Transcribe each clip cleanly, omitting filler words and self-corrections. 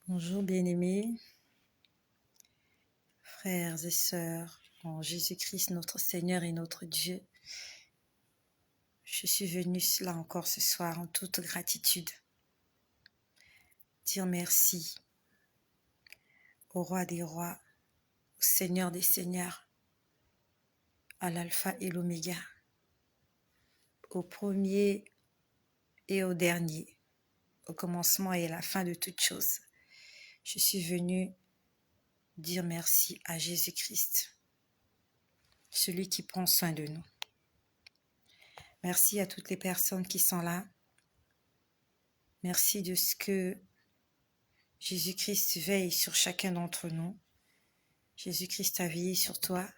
Bonjour bien-aimés, frères et sœurs, en Jésus-Christ notre Seigneur et notre Dieu. Je suis venue là encore ce soir en toute gratitude, dire merci au Roi des Rois, au Seigneur des Seigneurs, à l'Alpha et l'Oméga, au premier et au dernier, au commencement et à la fin de toutes choses. Je suis venue dire merci à Jésus-Christ, celui qui prend soin de nous. Merci à toutes les personnes qui sont là. Merci de ce que Jésus-Christ veille sur chacun d'entre nous. Jésus-Christ a veillé sur toi.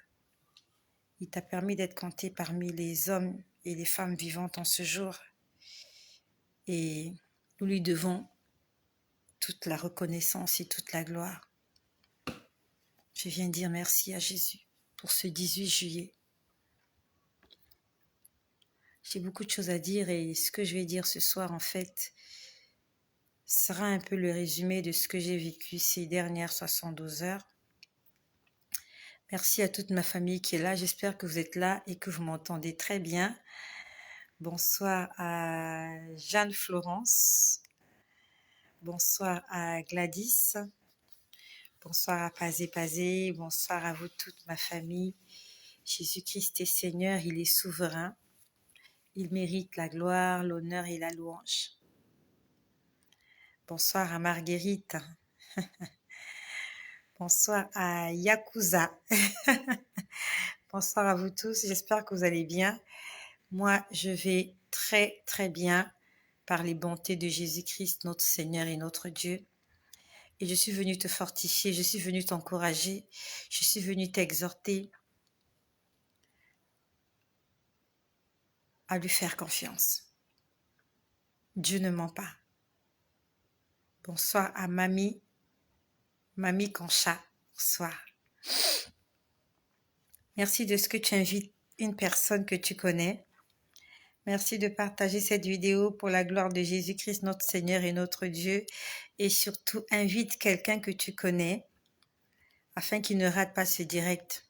Il t'a permis d'être compté parmi les hommes et les femmes vivantes en ce jour. Et nous lui devons toute la reconnaissance et toute la gloire. Je viens dire merci à Jésus pour ce 18 juillet. J'ai beaucoup de choses à dire et ce que je vais dire ce soir, en fait, sera un peu le résumé de ce que j'ai vécu ces dernières 72 heures. Merci à toute ma famille qui est là. J'espère que vous êtes là et que vous m'entendez très bien. Bonsoir à Jeanne-Florence. Bonsoir à Gladys. Bonsoir à Pazé Pazé. Bonsoir à vous toute ma famille. Jésus-Christ est Seigneur, il est souverain. Il mérite la gloire, l'honneur et la louange. Bonsoir à Marguerite. Bonsoir à Yakuza. Bonsoir à vous tous, j'espère que vous allez bien. Moi, je vais très très bien par les bontés de Jésus-Christ, notre Seigneur et notre Dieu. Et je suis venue te fortifier, je suis venue t'encourager, je suis venue t'exhorter à lui faire confiance. Dieu ne ment pas. Bonsoir à Mamie Concha. Bonsoir. Merci de ce que tu invites une personne que tu connais. Merci de partager cette vidéo pour la gloire de Jésus-Christ, notre Seigneur et notre Dieu. Et surtout, invite quelqu'un que tu connais afin qu'il ne rate pas ce direct.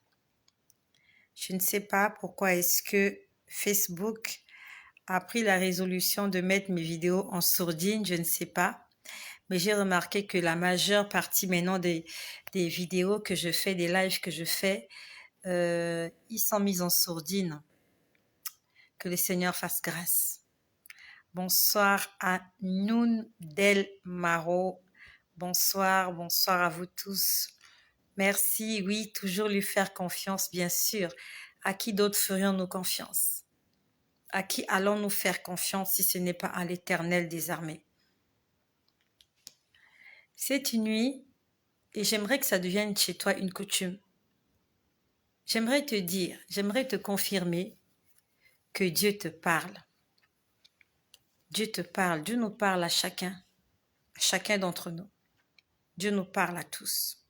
Je ne sais pas pourquoi est-ce que Facebook a pris la résolution de mettre mes vidéos en sourdine, je ne sais pas. Mais j'ai remarqué que la majeure partie maintenant des vidéos que je fais, des lives que je fais, ils sont mis en sourdine. Que le Seigneur fasse grâce. Bonsoir à Noun Del Maro. Bonsoir, bonsoir à vous tous. Merci, oui, toujours lui faire confiance, bien sûr. À qui d'autre ferions-nous confiance? À qui allons-nous faire confiance si ce n'est pas à l'Éternel des armées? C'est une nuit et j'aimerais que ça devienne chez toi une coutume. J'aimerais te dire, j'aimerais te confirmer que Dieu te parle. Dieu te parle, Dieu nous parle à chacun d'entre nous. Dieu nous parle à tous.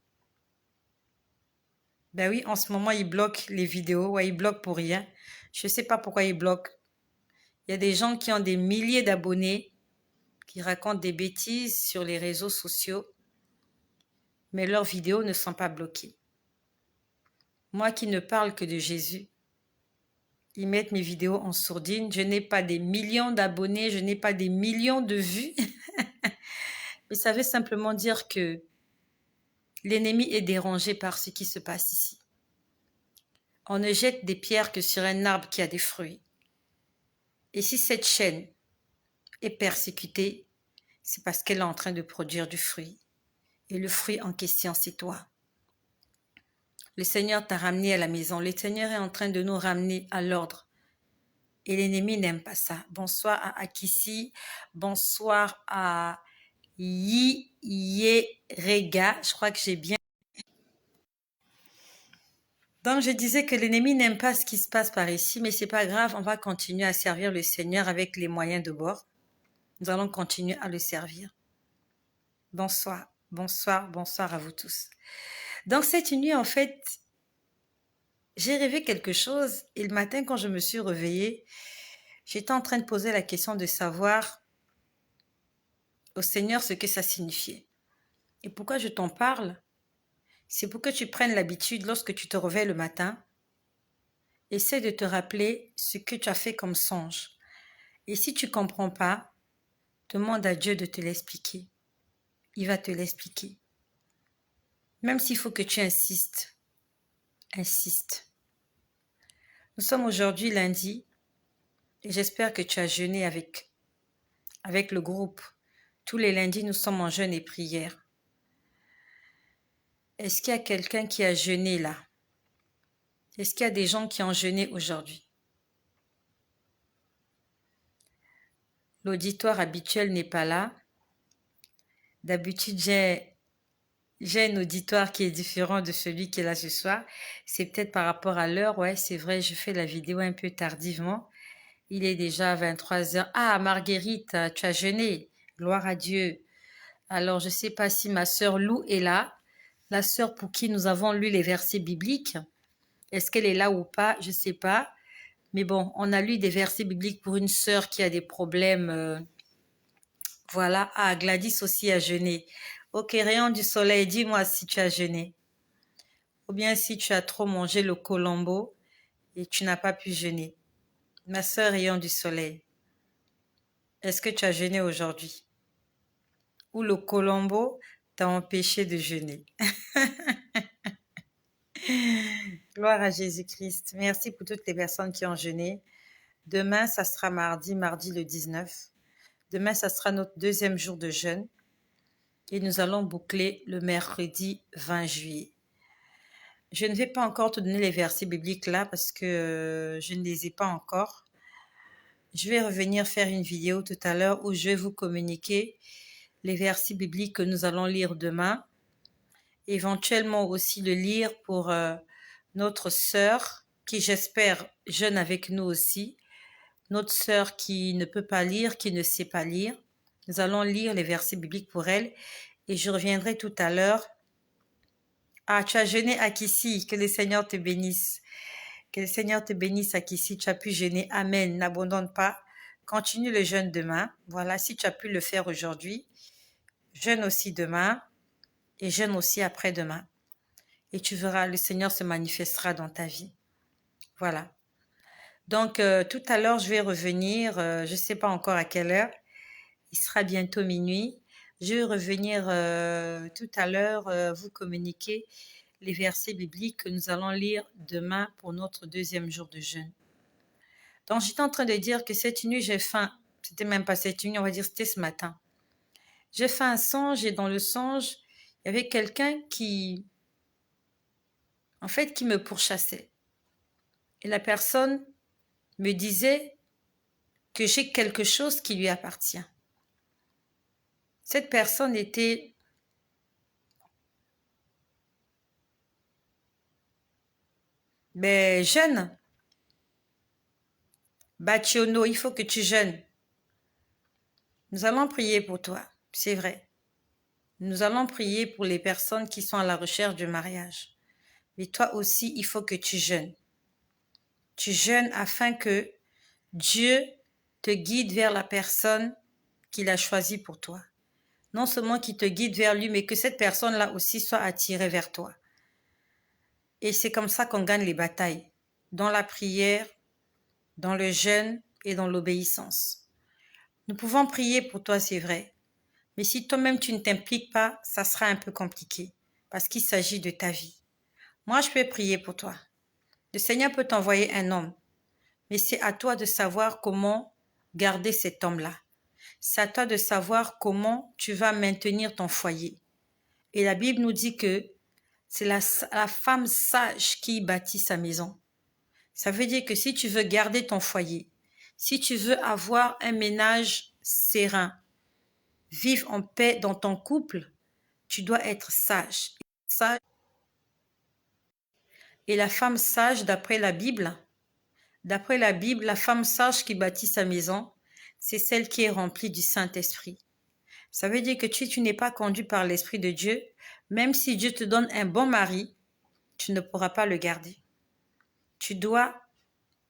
Ben oui, en ce moment, il bloque les vidéos. Ouais, il bloque pour rien. Je ne sais pas pourquoi il bloque. Il y a des gens qui ont des milliers d'abonnés, qui racontent des bêtises sur les réseaux sociaux, mais leurs vidéos ne sont pas bloquées. Moi qui ne parle que de Jésus, ils mettent mes vidéos en sourdine. Je n'ai pas des millions d'abonnés, je n'ai pas des millions de vues. Mais ça veut simplement dire que l'ennemi est dérangé par ce qui se passe ici. On ne jette des pierres que sur un arbre qui a des fruits. Et si cette chaîne est persécutée, c'est parce qu'elle est en train de produire du fruit. Et le fruit en question, c'est toi. Le Seigneur t'a ramené à la maison. Le Seigneur est en train de nous ramener à l'ordre. Et l'ennemi n'aime pas ça. Bonsoir à Akissi. Bonsoir à Yerega. Je crois que j'ai bien. Donc, je disais que l'ennemi n'aime pas ce qui se passe par ici, mais c'est pas grave. On va continuer à servir le Seigneur avec les moyens de bord. Nous allons continuer à le servir. Bonsoir, bonsoir, bonsoir à vous tous. Donc, cette nuit, en fait, j'ai rêvé quelque chose et le matin, quand je me suis réveillée, j'étais en train de poser la question de savoir au Seigneur ce que ça signifiait. Et pourquoi je t'en parle? C'est pour que tu prennes l'habitude, lorsque tu te réveilles le matin, essaie de te rappeler ce que tu as fait comme songe. Et si tu ne comprends pas, demande à Dieu de te l'expliquer. Il va te l'expliquer. Même s'il faut que tu insistes, insiste. Nous sommes aujourd'hui lundi et j'espère que tu as jeûné avec le groupe. Tous les lundis, nous sommes en jeûne et prière. Est-ce qu'il y a quelqu'un qui a jeûné là? Est-ce qu'il y a des gens qui ont jeûné aujourd'hui? L'auditoire habituel n'est pas là. D'habitude, j'ai un auditoire qui est différent de celui qui est là ce soir. C'est peut-être par rapport à l'heure. Ouais, c'est vrai, je fais la vidéo un peu tardivement. Il est déjà 23 heures. Ah, Marguerite, tu as jeûné. Gloire à Dieu. Alors, je ne sais pas si ma sœur Lou est là. La sœur pour qui nous avons lu les versets bibliques. Est-ce qu'elle est là ou pas? Je ne sais pas. Mais bon, on a lu des versets bibliques pour une sœur qui a des problèmes. Voilà. Ah, Gladys aussi a jeûné. Ok, rayon du soleil, dis-moi si tu as jeûné. Ou bien si tu as trop mangé le colombo et tu n'as pas pu jeûner. Ma sœur rayon du soleil, est-ce que tu as jeûné aujourd'hui? Ou le colombo t'a empêché de jeûner? Gloire à Jésus-Christ. Merci pour toutes les personnes qui ont jeûné. Demain, ça sera mardi le 19. Demain, ça sera notre deuxième jour de jeûne. Et nous allons boucler le mercredi 20 juillet. Je ne vais pas encore te donner les versets bibliques là parce que je ne les ai pas encore. Je vais revenir faire une vidéo tout à l'heure où je vais vous communiquer les versets bibliques que nous allons lire demain. Éventuellement aussi le lire pour notre sœur qui, j'espère, jeûne avec nous aussi. Notre sœur qui ne peut pas lire, qui ne sait pas lire. Nous allons lire les versets bibliques pour elle et je reviendrai tout à l'heure. Ah, tu as jeûné Akissi, que le Seigneur te bénisse. Que le Seigneur te bénisse Akissi, tu as pu jeûner. Amen, n'abandonne pas. Continue le jeûne demain. Voilà, si tu as pu le faire aujourd'hui, jeûne aussi demain et jeûne aussi après-demain. Et tu verras, le Seigneur se manifestera dans ta vie. Voilà. Donc, tout à l'heure, je vais revenir, je ne sais pas encore à quelle heure. Il sera bientôt minuit. Je vais revenir tout à l'heure vous communiquer les versets bibliques que nous allons lire demain pour notre deuxième jour de jeûne. Donc, j'étais en train de dire que cette nuit, j'ai faim. C'était même pas cette nuit, on va dire c'était ce matin. J'ai fait un songe et dans le songe, il y avait quelqu'un qui me pourchassait. Et la personne me disait que j'ai quelque chose qui lui appartient. Cette personne était jeune. Bationo, il faut que tu jeûnes. Nous allons prier pour toi, c'est vrai. Nous allons prier pour les personnes qui sont à la recherche du mariage. Mais toi aussi, il faut que tu jeûnes. Tu jeûnes afin que Dieu te guide vers la personne qu'il a choisie pour toi. Non seulement qu'il te guide vers lui, mais que cette personne-là aussi soit attirée vers toi. Et c'est comme ça qu'on gagne les batailles. Dans la prière, dans le jeûne et dans l'obéissance. Nous pouvons prier pour toi, c'est vrai. Mais si toi-même tu ne t'impliques pas, ça sera un peu compliqué. Parce qu'il s'agit de ta vie. Moi, je peux prier pour toi. Le Seigneur peut t'envoyer un homme. Mais c'est à toi de savoir comment garder cet homme-là. C'est à toi de savoir comment tu vas maintenir ton foyer. Et la Bible nous dit que c'est la femme sage qui bâtit sa maison. Ça veut dire que si tu veux garder ton foyer, si tu veux avoir un ménage serein, vivre en paix dans ton couple, tu dois être sage. Et la femme sage, d'après la Bible, la femme sage qui bâtit sa maison, c'est celle qui est remplie du Saint-Esprit. Ça veut dire que tu n'es pas conduit par l'Esprit de Dieu, même si Dieu te donne un bon mari, tu ne pourras pas le garder. Tu dois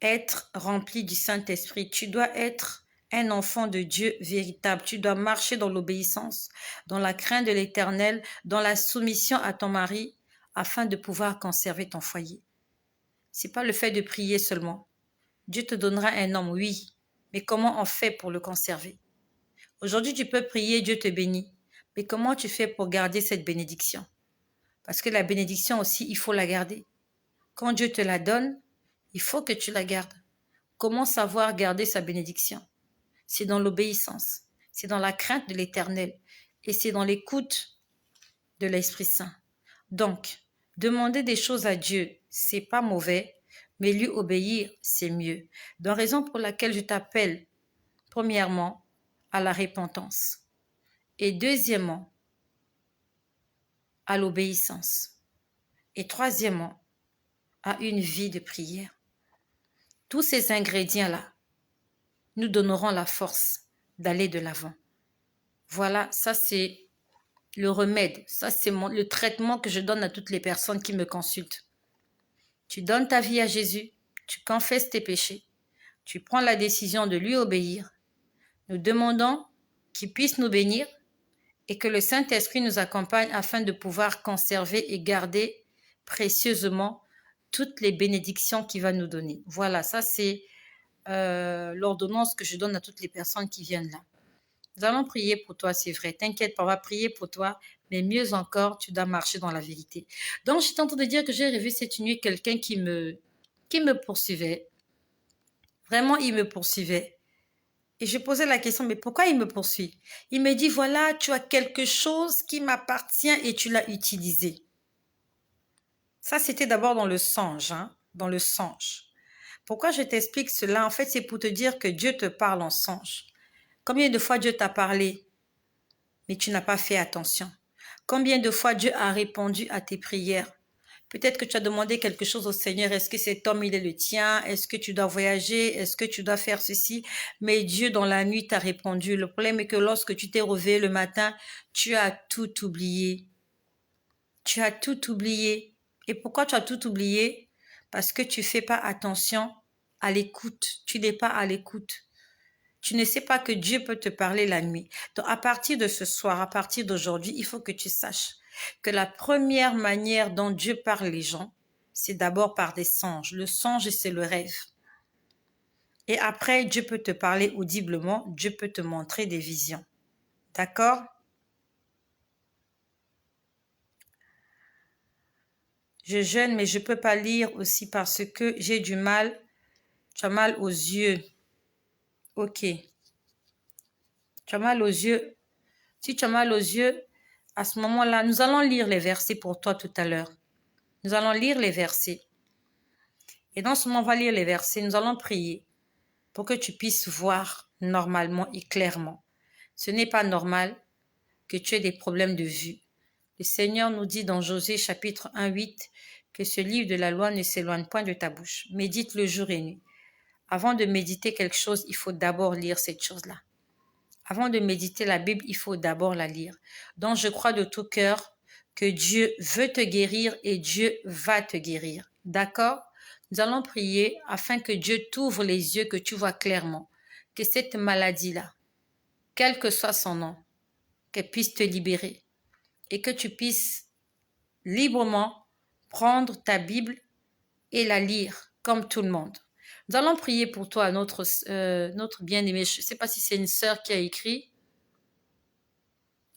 être rempli du Saint-Esprit. Tu dois être un enfant de Dieu véritable. Tu dois marcher dans l'obéissance, dans la crainte de l'Éternel, dans la soumission à ton mari, afin de pouvoir conserver ton foyer. C'est pas le fait de prier seulement. Dieu te donnera un homme, oui, mais comment on fait pour le conserver? Aujourd'hui, tu peux prier, Dieu te bénit. Mais comment tu fais pour garder cette bénédiction? Parce que la bénédiction aussi, il faut la garder. Quand Dieu te la donne, il faut que tu la gardes. Comment savoir garder sa bénédiction? C'est dans l'obéissance, c'est dans la crainte de l'Éternel et c'est dans l'écoute de l'Esprit Saint. Donc, demander des choses à Dieu, c'est pas mauvais, mais lui obéir, c'est mieux. Donc, raison pour laquelle je t'appelle, premièrement, à la repentance et deuxièmement, à l'obéissance et troisièmement, à une vie de prière. Tous ces ingrédients-là nous donneront la force d'aller de l'avant. Voilà, ça c'est le remède. Ça c'est le traitement que je donne à toutes les personnes qui me consultent. Tu donnes ta vie à Jésus, tu confesses tes péchés, tu prends la décision de lui obéir. Nous demandons qu'il puisse nous bénir et que le Saint-Esprit nous accompagne afin de pouvoir conserver et garder précieusement toutes les bénédictions qu'il va nous donner. Voilà, ça c'est l'ordonnance que je donne à toutes les personnes qui viennent là. Nous allons prier pour toi, c'est vrai. T'inquiète pas, on va prier pour toi. Mais mieux encore, tu dois marcher dans la vérité. Donc, je suis en train de dire que j'ai rêvé cette nuit quelqu'un qui me poursuivait. Vraiment, il me poursuivait. Et je posais la question, mais pourquoi il me poursuit? Il me dit, voilà, tu as quelque chose qui m'appartient et tu l'as utilisé. Ça, c'était d'abord dans le songe, hein, dans le songe. Pourquoi je t'explique cela? En fait, c'est pour te dire que Dieu te parle en songe. Combien de fois Dieu t'a parlé, mais tu n'as pas fait attention? Combien de fois Dieu a répondu à tes prières? Peut-être que tu as demandé quelque chose au Seigneur. Est-ce que cet homme, il est le tien? Est-ce que tu dois voyager? Est-ce que tu dois faire ceci? Mais Dieu, dans la nuit, t'a répondu. Le problème est que lorsque tu t'es réveillé le matin, tu as tout oublié. Tu as tout oublié. Et pourquoi tu as tout oublié? Parce que tu fais pas attention à l'écoute. Tu n'es pas à l'écoute. Tu ne sais pas que Dieu peut te parler la nuit. Donc, à partir de ce soir, à partir d'aujourd'hui, il faut que tu saches que la première manière dont Dieu parle les gens, c'est d'abord par des songes. Le songe, c'est le rêve. Et après, Dieu peut te parler audiblement. Dieu peut te montrer des visions. D'accord? Je jeûne, mais je ne peux pas lire aussi parce que j'ai du mal. Tu as mal aux yeux. Ok. Tu as mal aux yeux. Si tu as mal aux yeux, à ce moment-là, nous allons lire les versets pour toi tout à l'heure. Nous allons lire les versets. Et dans ce moment, on va lire les versets. Nous allons prier pour que tu puisses voir normalement et clairement. Ce n'est pas normal que tu aies des problèmes de vue. Le Seigneur nous dit dans Josué chapitre 1, 8 que ce livre de la loi ne s'éloigne point de ta bouche. Médite le jour et nuit. Avant de méditer quelque chose, il faut d'abord lire cette chose-là. Avant de méditer la Bible, il faut d'abord la lire. Donc, je crois de tout cœur que Dieu veut te guérir et Dieu va te guérir. D'accord? Nous allons prier afin que Dieu t'ouvre les yeux, que tu vois clairement que cette maladie-là, quel que soit son nom, qu'elle puisse te libérer et que tu puisses librement prendre ta Bible et la lire comme tout le monde. Nous allons prier pour toi, notre bien-aimé. Je ne sais pas si c'est une sœur qui a écrit.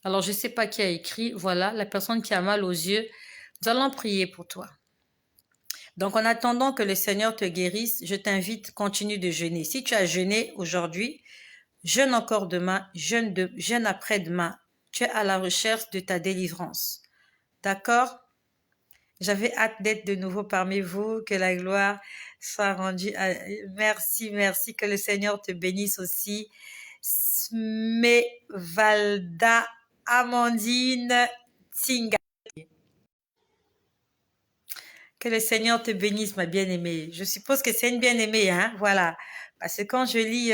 Alors, je ne sais pas qui a écrit. Voilà, la personne qui a mal aux yeux. Nous allons prier pour toi. Donc, en attendant que le Seigneur te guérisse, je t'invite, continue de jeûner. Si tu as jeûné aujourd'hui, jeûne encore demain, jeûne après-demain. Tu es à la recherche de ta délivrance. D'accord? J'avais hâte d'être de nouveau parmi vous, que la gloire soit rendue. Merci, merci, que le Seigneur te bénisse aussi. Smevalda Amandine Tinga. Que le Seigneur te bénisse, ma bien-aimée. Je suppose que c'est une bien-aimée, hein, voilà. Parce que quand je lis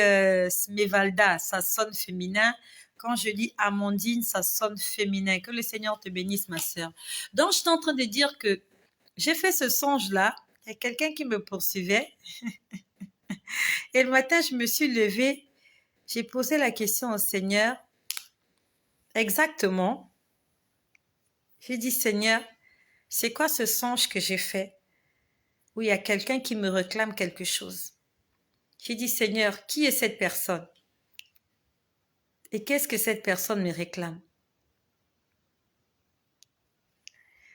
Smevalda, ça sonne féminin. Quand je lis Amandine, ça sonne féminin. Que le Seigneur te bénisse, ma sœur. Donc, je suis en train de dire que j'ai fait ce songe-là. Il y a quelqu'un qui me poursuivait. Et le matin, je me suis levée. J'ai posé la question au Seigneur. Exactement. J'ai dit, Seigneur, c'est quoi ce songe que j'ai fait où il y a quelqu'un qui me réclame quelque chose? J'ai dit, Seigneur, qui est cette personne? Et qu'est-ce que cette personne me réclame?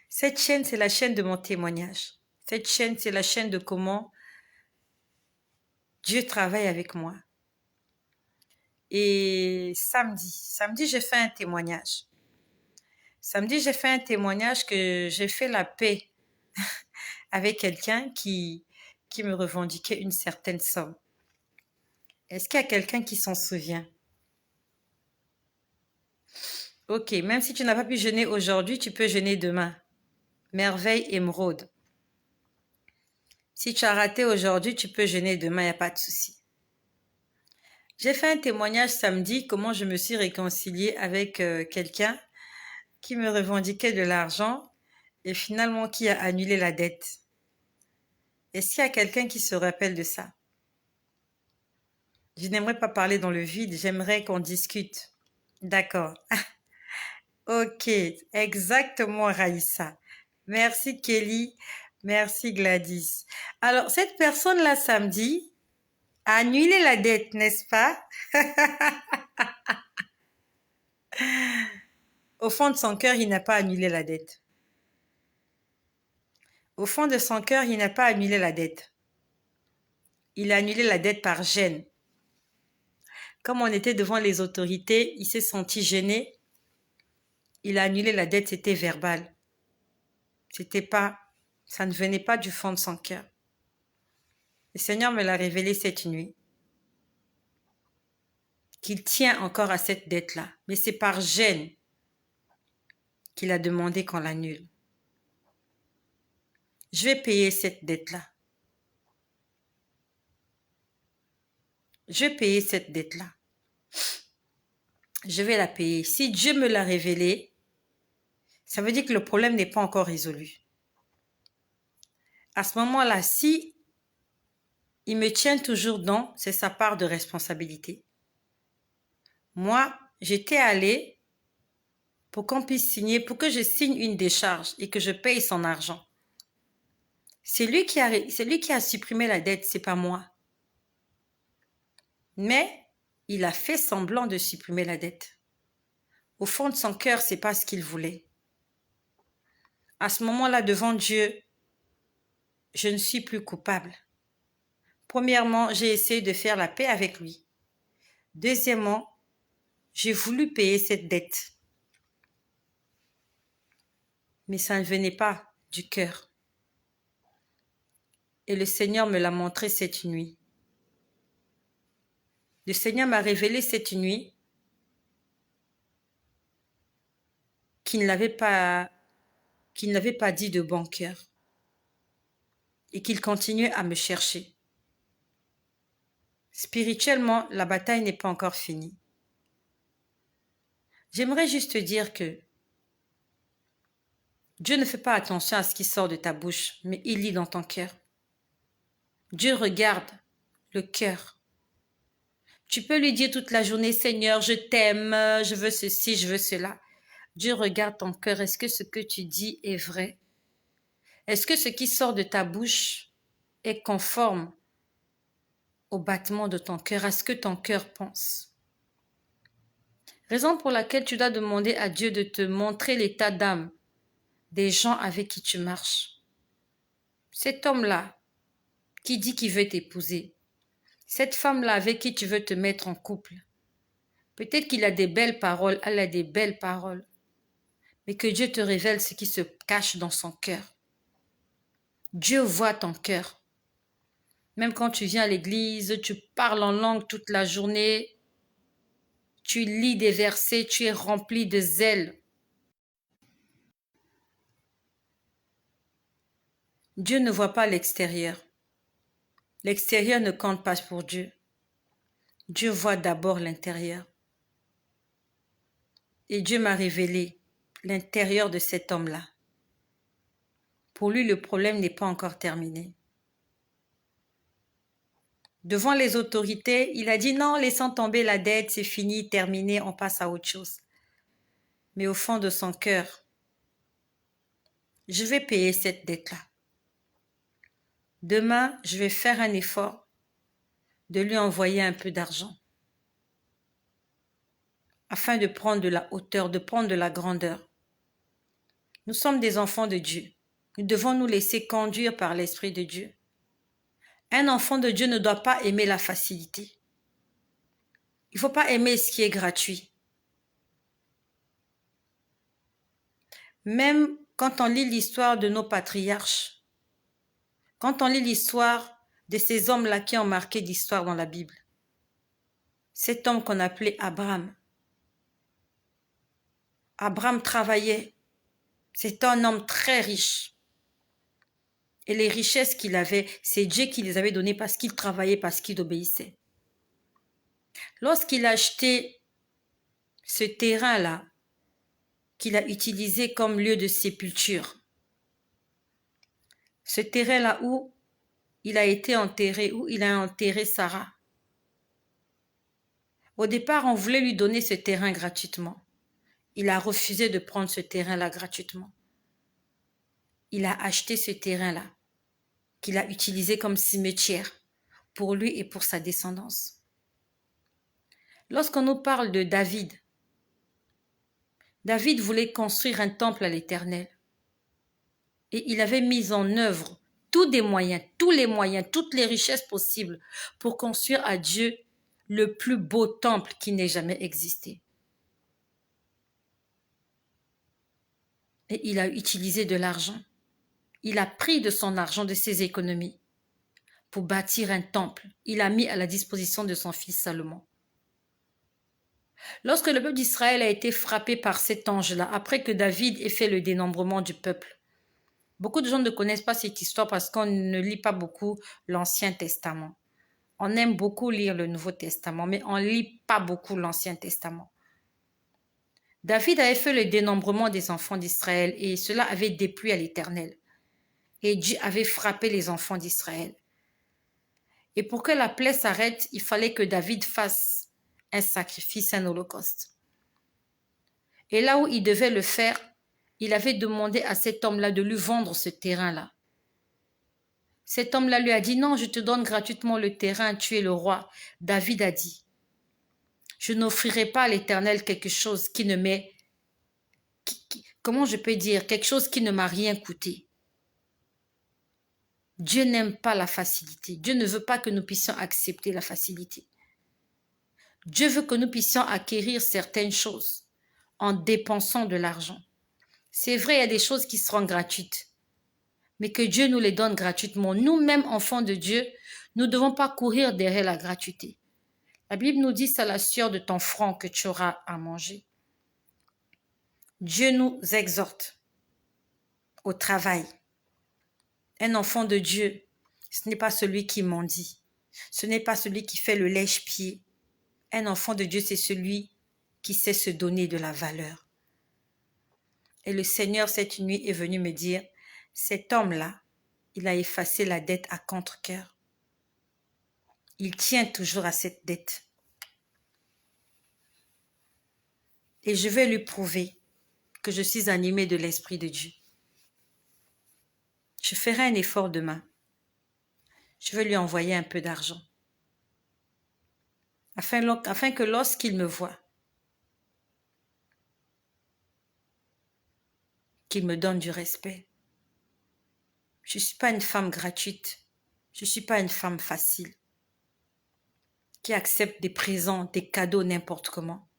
Cette chaîne, c'est la chaîne de mon témoignage. Cette chaîne, c'est la chaîne de comment Dieu travaille avec moi. Et samedi, j'ai fait un témoignage. Samedi, j'ai fait un témoignage que j'ai fait la paix avec quelqu'un qui me revendiquait une certaine somme. Est-ce qu'il y a quelqu'un qui s'en souvient? Ok, même si tu n'as pas pu jeûner aujourd'hui, tu peux jeûner demain. Merveille émeraude. Si tu as raté aujourd'hui, tu peux jeûner demain, il n'y a pas de souci. J'ai fait un témoignage samedi, comment je me suis réconciliée avec quelqu'un qui me revendiquait de l'argent et finalement qui a annulé la dette. Est-ce qu'il y a quelqu'un qui se rappelle de ça? Je n'aimerais pas parler dans le vide, j'aimerais qu'on discute. D'accord. Ok, exactement Raïssa. Merci Kelly, merci Gladys. Alors, cette personne-là samedi a annulé la dette, n'est-ce pas? Au fond de son cœur, il n'a pas annulé la dette. Au fond de son cœur, il n'a pas annulé la dette. Il a annulé la dette par gêne. Comme on était devant les autorités, il s'est senti gêné. Il a annulé la dette, c'était verbal. Ça ne venait pas du fond de son cœur. Le Seigneur me l'a révélé cette nuit. Qu'il tient encore à cette dette-là. Mais c'est par gêne qu'il a demandé qu'on l'annule. Je vais payer cette dette-là. Je vais payer cette dette-là. Je vais la payer. Si Dieu me l'a révélé, ça veut dire que le problème n'est pas encore résolu. À ce moment-là, si il me tient toujours dans, c'est sa part de responsabilité. Moi, j'étais allée pour qu'on puisse signer, pour que je signe une décharge et que je paye son argent. C'est lui qui a supprimé la dette, c'est pas moi. Mais il a fait semblant de supprimer la dette. Au fond de son cœur, c'est pas ce qu'il voulait. À ce moment-là, devant Dieu, je ne suis plus coupable. Premièrement, j'ai essayé de faire la paix avec lui. Deuxièmement, j'ai voulu payer cette dette. Mais ça ne venait pas du cœur. Et le Seigneur me l'a montré cette nuit. Le Seigneur m'a révélé cette nuit qu'il ne l'avait pas dit de bon cœur et qu'il continuait à me chercher. Spirituellement, la bataille n'est pas encore finie. J'aimerais juste te dire que Dieu ne fait pas attention à ce qui sort de ta bouche, mais il lit dans ton cœur. Dieu regarde le cœur. Tu peux lui dire toute la journée, Seigneur, je t'aime, je veux ceci, je veux cela. Dieu regarde ton cœur. Est-ce que ce que tu dis est vrai? Est-ce que ce qui sort de ta bouche est conforme au battement de ton cœur, à ce que ton cœur pense? Raison pour laquelle tu dois demander à Dieu de te montrer l'état d'âme des gens avec qui tu marches. Cet homme-là qui dit qu'il veut t'épouser, cette femme-là avec qui tu veux te mettre en couple, peut-être qu'il a des belles paroles, elle a des belles paroles, mais que Dieu te révèle ce qui se cache dans son cœur. Dieu voit ton cœur. Même quand tu viens à l'église, tu parles en langue toute la journée, tu lis des versets, tu es rempli de zèle. Dieu ne voit pas l'extérieur. L'extérieur ne compte pas pour Dieu. Dieu voit d'abord l'intérieur. Et Dieu m'a révélé l'intérieur de cet homme-là. Pour lui, le problème n'est pas encore terminé. Devant les autorités, il a dit non, laissons tomber la dette, c'est fini, terminé, on passe à autre chose. Mais au fond de son cœur, je vais payer cette dette-là. Demain, je vais faire un effort de lui envoyer un peu d'argent afin de prendre de la hauteur, de prendre de la grandeur. Nous sommes des enfants de Dieu. Nous devons nous laisser conduire par l'Esprit de Dieu. Un enfant de Dieu ne doit pas aimer la facilité. Il ne faut pas aimer ce qui est gratuit. Même quand on lit l'histoire de nos patriarches, quand on lit l'histoire de ces hommes-là qui ont marqué l'histoire dans la Bible, cet homme qu'on appelait Abraham, Abraham travaillait. C'était un homme très riche. Et les richesses qu'il avait, c'est Dieu qui les avait données parce qu'il travaillait, parce qu'il obéissait. Lorsqu'il a acheté ce terrain-là, qu'il a utilisé comme lieu de sépulture, ce terrain-là où il a été enterré, où il a enterré Sarah. Au départ, on voulait lui donner ce terrain gratuitement. Il a refusé de prendre ce terrain-là gratuitement. Il a acheté ce terrain-là, qu'il a utilisé comme cimetière pour lui et pour sa descendance. Lorsqu'on nous parle de David, David voulait construire un temple à l'Éternel. Et il avait mis en œuvre tous les moyens, toutes les richesses possibles pour construire à Dieu le plus beau temple qui n'ait jamais existé. Et il a utilisé de l'argent. Il a pris de son argent, de ses économies, pour bâtir un temple. Il a mis à la disposition de son fils Salomon. Lorsque le peuple d'Israël a été frappé par cet ange-là, après que David ait fait le dénombrement du peuple, beaucoup de gens ne connaissent pas cette histoire parce qu'on ne lit pas beaucoup l'Ancien Testament. On aime beaucoup lire le Nouveau Testament, mais on ne lit pas beaucoup l'Ancien Testament. David avait fait le dénombrement des enfants d'Israël et cela avait déplu à l'Éternel. Et Dieu avait frappé les enfants d'Israël. Et pour que la plaie s'arrête, il fallait que David fasse un sacrifice, un holocauste. Et là où il devait le faire, il avait demandé à cet homme-là de lui vendre ce terrain-là. Cet homme-là lui a dit, non, je te donne gratuitement le terrain, tu es le roi. David a dit, je n'offrirai pas à l'Éternel quelque chose qui ne m'est, comment je peux dire, quelque chose qui ne m'a rien coûté. Dieu n'aime pas la facilité. Dieu ne veut pas que nous puissions accepter la facilité. Dieu veut que nous puissions acquérir certaines choses en dépensant de l'argent. C'est vrai, il y a des choses qui seront gratuites, mais que Dieu nous les donne gratuitement. Nous-mêmes, enfants de Dieu, nous ne devons pas courir derrière la gratuité. La Bible nous dit, c'est à la sueur de ton front que tu auras à manger. Dieu nous exhorte au travail. Un enfant de Dieu, ce n'est pas celui qui mendie. Ce n'est pas celui qui fait le lèche-pied. Un enfant de Dieu, c'est celui qui sait se donner de la valeur. Et le Seigneur, cette nuit, est venu me dire, cet homme-là, il a effacé la dette à contre-cœur. Il tient toujours à cette dette. Et je vais lui prouver que je suis animée de l'Esprit de Dieu. Je ferai un effort demain. Je vais lui envoyer un peu d'argent. Afin que lorsqu'il me voit, qu'il me donne du respect. Je ne suis pas une femme gratuite. Je ne suis pas une femme facile qui accepte des présents, des cadeaux n'importe comment.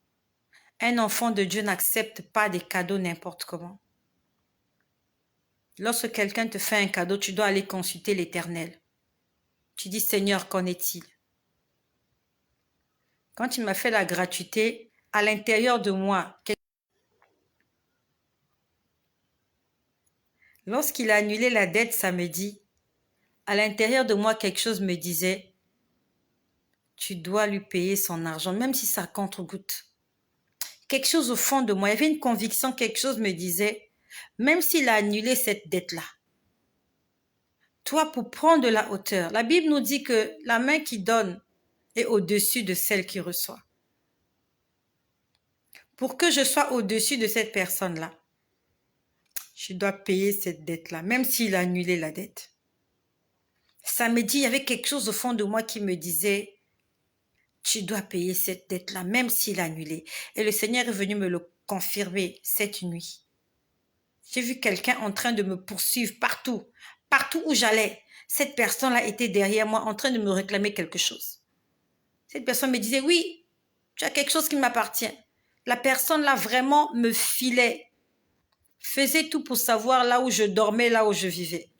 Un enfant de Dieu n'accepte pas des cadeaux n'importe comment. Lorsque quelqu'un te fait un cadeau, tu dois aller consulter l'Éternel. Tu dis, Seigneur, qu'en est-il? Quand il m'a fait la gratuité, à l'intérieur de moi, lorsqu'il a annulé la dette samedi, à l'intérieur de moi, quelque chose me disait, tu dois lui payer son argent, même si ça compte-goutte. Quelque chose au fond de moi, il y avait une conviction, quelque chose me disait, même s'il a annulé cette dette-là, toi, pour prendre de la hauteur. La Bible nous dit que la main qui donne est au-dessus de celle qui reçoit. Pour que je sois au-dessus de cette personne-là, je dois payer cette dette-là, même s'il a annulé la dette. Ça me dit, il y avait quelque chose au fond de moi qui me disait, tu dois payer cette dette-là, même s'il a annulé. Et le Seigneur est venu me le confirmer cette nuit. J'ai vu quelqu'un en train de me poursuivre partout, partout où j'allais. Cette personne-là était derrière moi en train de me réclamer quelque chose. Cette personne me disait, oui, tu as quelque chose qui m'appartient. La personne-là vraiment me filait, faisait tout pour savoir là où je dormais, là où je vivais.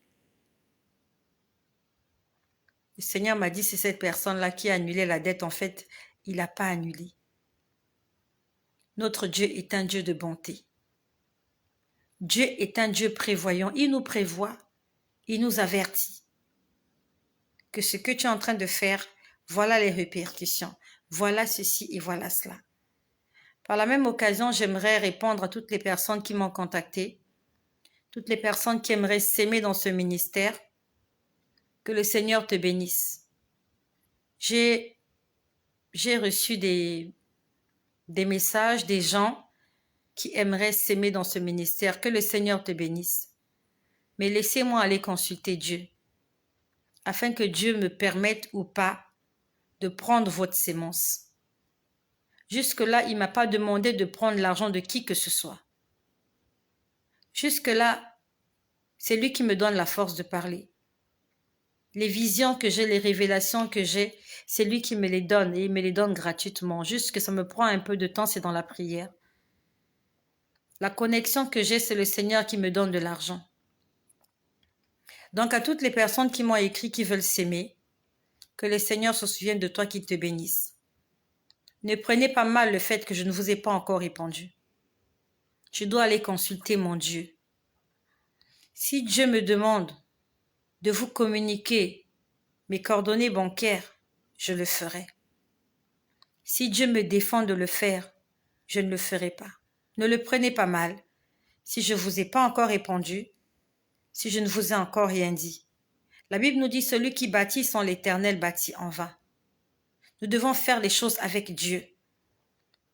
Le Seigneur m'a dit, c'est cette personne-là qui a annulé la dette. En fait, il n'a pas annulé. Notre Dieu est un Dieu de bonté. Dieu est un Dieu prévoyant. Il nous prévoit, il nous avertit que ce que tu es en train de faire, voilà les répercussions. Voilà ceci et voilà cela. Par la même occasion, j'aimerais répondre à toutes les personnes qui m'ont contacté, toutes les personnes qui aimeraient s'aimer dans ce ministère. Que le Seigneur te bénisse. J'ai reçu des messages des gens qui aimeraient s'aimer dans ce ministère. Que le Seigneur te bénisse. Mais laissez-moi aller consulter Dieu, afin que Dieu me permette ou pas de prendre votre sémence. Jusque-là, il ne m'a pas demandé de prendre l'argent de qui que ce soit. Jusque-là, c'est lui qui me donne la force de parler. Les visions que j'ai, les révélations que j'ai, c'est lui qui me les donne et il me les donne gratuitement. Juste que ça me prend un peu de temps, c'est dans la prière. La connexion que j'ai, c'est le Seigneur qui me donne de l'argent. Donc à toutes les personnes qui m'ont écrit, qui veulent s'aimer, que le Seigneur se souvienne de toi, qu'il te bénisse. Ne prenez pas mal le fait que je ne vous ai pas encore répondu. Je dois aller consulter mon Dieu. Si Dieu me demande de vous communiquer mes coordonnées bancaires, je le ferai. Si Dieu me défend de le faire, je ne le ferai pas. Ne le prenez pas mal. Si je ne vous ai pas encore répondu, si je ne vous ai encore rien dit. La Bible nous dit, celui qui bâtit sans l'Éternel bâtit en vain. Nous devons faire les choses avec Dieu.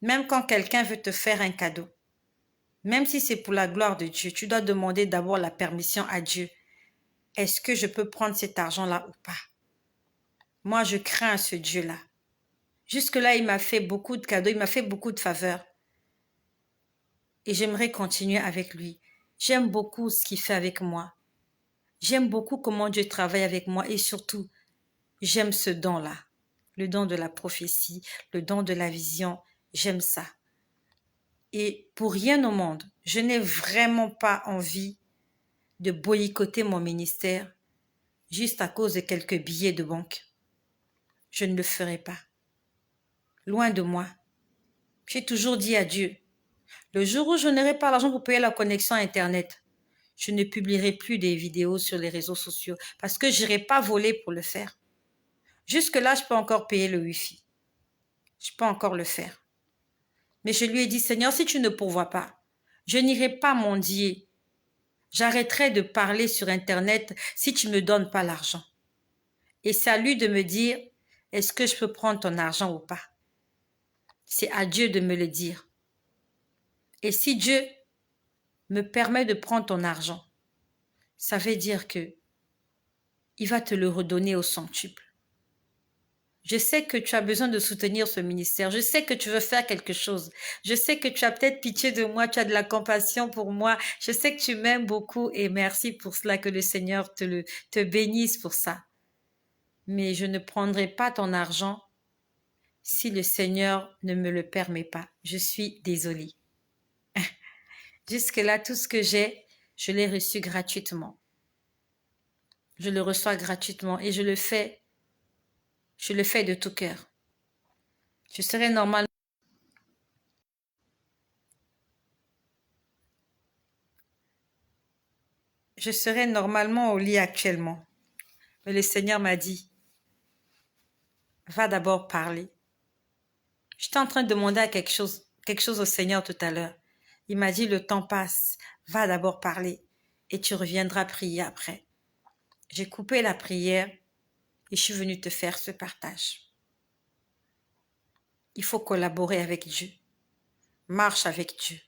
Même quand quelqu'un veut te faire un cadeau, même si c'est pour la gloire de Dieu, tu dois demander d'abord la permission à Dieu. Est-ce que je peux prendre cet argent-là ou pas? Moi, je crains ce Dieu-là. Jusque-là, il m'a fait beaucoup de cadeaux, il m'a fait beaucoup de faveurs. Et j'aimerais continuer avec lui. J'aime beaucoup ce qu'il fait avec moi. J'aime beaucoup comment Dieu travaille avec moi et surtout, j'aime ce don-là. Le don de la prophétie, le don de la vision, j'aime ça. Et pour rien au monde, je n'ai vraiment pas envie de boycotter mon ministère juste à cause de quelques billets de banque. Je ne le ferai pas. Loin de moi. J'ai toujours dit à Dieu, le jour où je n'aurai pas l'argent pour payer la connexion Internet, je ne publierai plus des vidéos sur les réseaux sociaux parce que je n'irai pas voler pour le faire. Jusque-là, je peux encore payer le Wi-Fi. Je peux encore le faire. Mais je lui ai dit, Seigneur, si tu ne pourvois pas, je n'irai pas mendier. J'arrêterai de parler sur Internet si tu ne me donnes pas l'argent. Et c'est à lui de me dire, est-ce que je peux prendre ton argent ou pas? C'est à Dieu de me le dire. Et si Dieu me permet de prendre ton argent, ça veut dire que il va te le redonner au centuple. Je sais que tu as besoin de soutenir ce ministère. Je sais que tu veux faire quelque chose. Je sais que tu as peut-être pitié de moi, tu as de la compassion pour moi. Je sais que tu m'aimes beaucoup et merci pour cela, que le Seigneur te bénisse pour ça. Mais je ne prendrai pas ton argent si le Seigneur ne me le permet pas. Je suis désolée. Jusque-là, tout ce que j'ai, je l'ai reçu gratuitement. Je le reçois gratuitement et je le fais de tout cœur. Je serais normalement au lit actuellement. Mais le Seigneur m'a dit, va d'abord parler. J'étais en train de demander à quelque chose au Seigneur tout à l'heure. Il m'a dit, le temps passe, va d'abord parler et tu reviendras prier après. J'ai coupé la prière et je suis venue te faire ce partage. Il faut collaborer avec Dieu. Marche avec Dieu.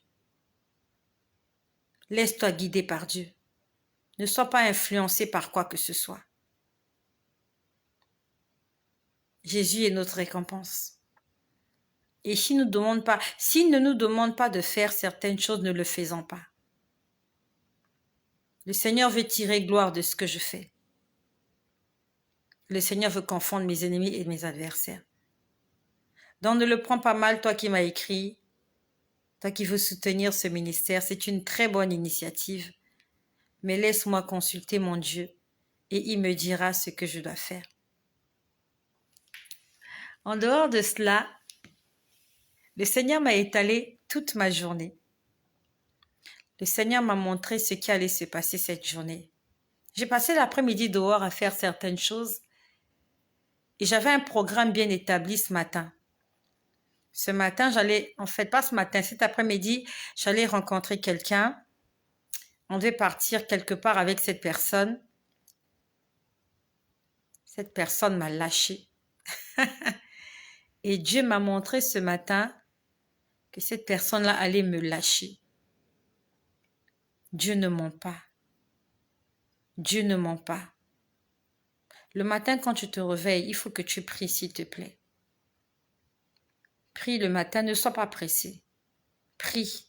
Laisse-toi guider par Dieu. Ne sois pas influencé par quoi que ce soit. Jésus est notre récompense. Et s'il ne nous demande pas de faire certaines choses, ne le faisons pas. Le Seigneur veut tirer gloire de ce que je fais. Le Seigneur veut confondre mes ennemis et mes adversaires. Donc ne le prends pas mal, toi qui m'as écrit, toi qui veux soutenir ce ministère. C'est une très bonne initiative. Mais laisse-moi consulter mon Dieu et il me dira ce que je dois faire. En dehors de cela, le Seigneur m'a étalé toute ma journée. Le Seigneur m'a montré ce qui allait se passer cette journée. J'ai passé l'après-midi dehors à faire certaines choses et j'avais un programme bien établi ce matin. Ce matin, pas ce matin, cet après-midi, j'allais rencontrer quelqu'un. On devait partir quelque part avec cette personne. Cette personne m'a lâché. Et Dieu m'a montré ce matin que cette personne-là allait me lâcher. Dieu ne ment pas. Dieu ne ment pas. Le matin, quand tu te réveilles, il faut que tu pries, s'il te plaît. Prie le matin, ne sois pas pressé. Prie.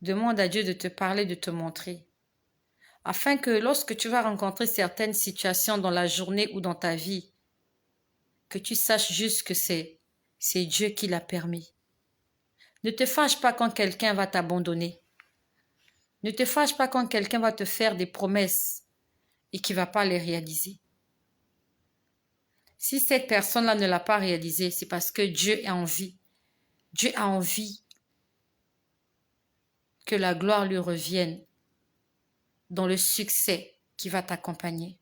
Demande à Dieu de te parler, de te montrer. Afin que lorsque tu vas rencontrer certaines situations dans la journée ou dans ta vie, que tu saches juste que c'est Dieu qui l'a permis. Ne te fâche pas quand quelqu'un va t'abandonner. Ne te fâche pas quand quelqu'un va te faire des promesses et qui ne va pas les réaliser. Si cette personne-là ne l'a pas réalisé, c'est parce que Dieu a envie. Dieu a envie que la gloire lui revienne dans le succès qui va t'accompagner.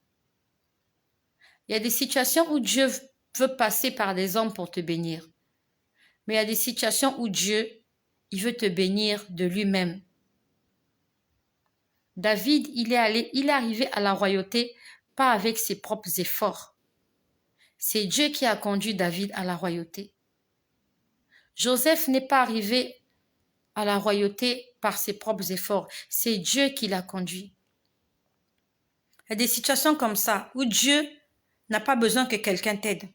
Il y a des situations où Dieu veut passer par des hommes pour te bénir. Mais il y a des situations où Dieu, il veut te bénir de lui-même. David, il est arrivé à la royauté pas avec ses propres efforts. C'est Dieu qui a conduit David à la royauté. Joseph n'est pas arrivé à la royauté par ses propres efforts. C'est Dieu qui l'a conduit. Il y a des situations comme ça où Dieu n'a pas besoin que quelqu'un t'aide.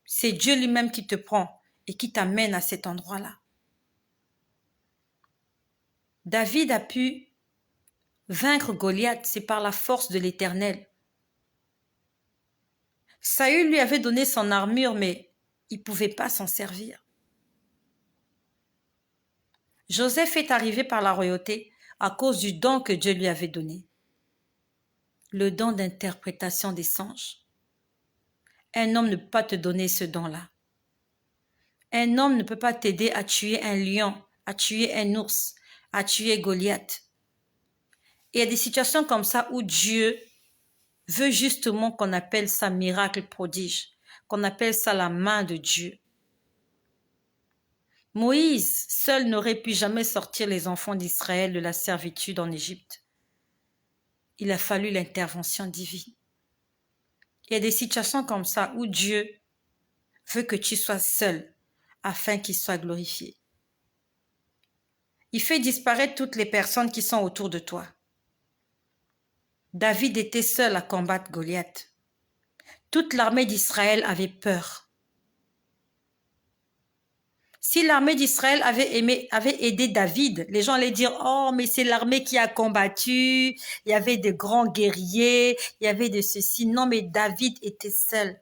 C'est Dieu lui-même qui te prend et qui t'amène à cet endroit-là. David a pu vaincre Goliath, c'est par la force de l'Éternel. Saül lui avait donné son armure, mais il ne pouvait pas s'en servir. Joseph est arrivé par la royauté à cause du don que Dieu lui avait donné. Le don d'interprétation des songes. Un homme ne peut pas te donner ce don-là. Un homme ne peut pas t'aider à tuer un lion, à tuer un ours, à tuer Goliath. Et il y a des situations comme ça où Dieu veut justement qu'on appelle ça miracle prodige, qu'on appelle ça la main de Dieu. Moïse seul n'aurait pu jamais sortir les enfants d'Israël de la servitude en Égypte. Il a fallu l'intervention divine. Il y a des situations comme ça où Dieu veut que tu sois seul afin qu'il soit glorifié. Il fait disparaître toutes les personnes qui sont autour de toi. David était seul à combattre Goliath. Toute l'armée d'Israël avait peur. Si l'armée d'Israël avait aidé David, les gens allaient dire « Oh, mais c'est l'armée qui a combattu, il y avait de grands guerriers, il y avait de ceci. » Non, mais David était seul.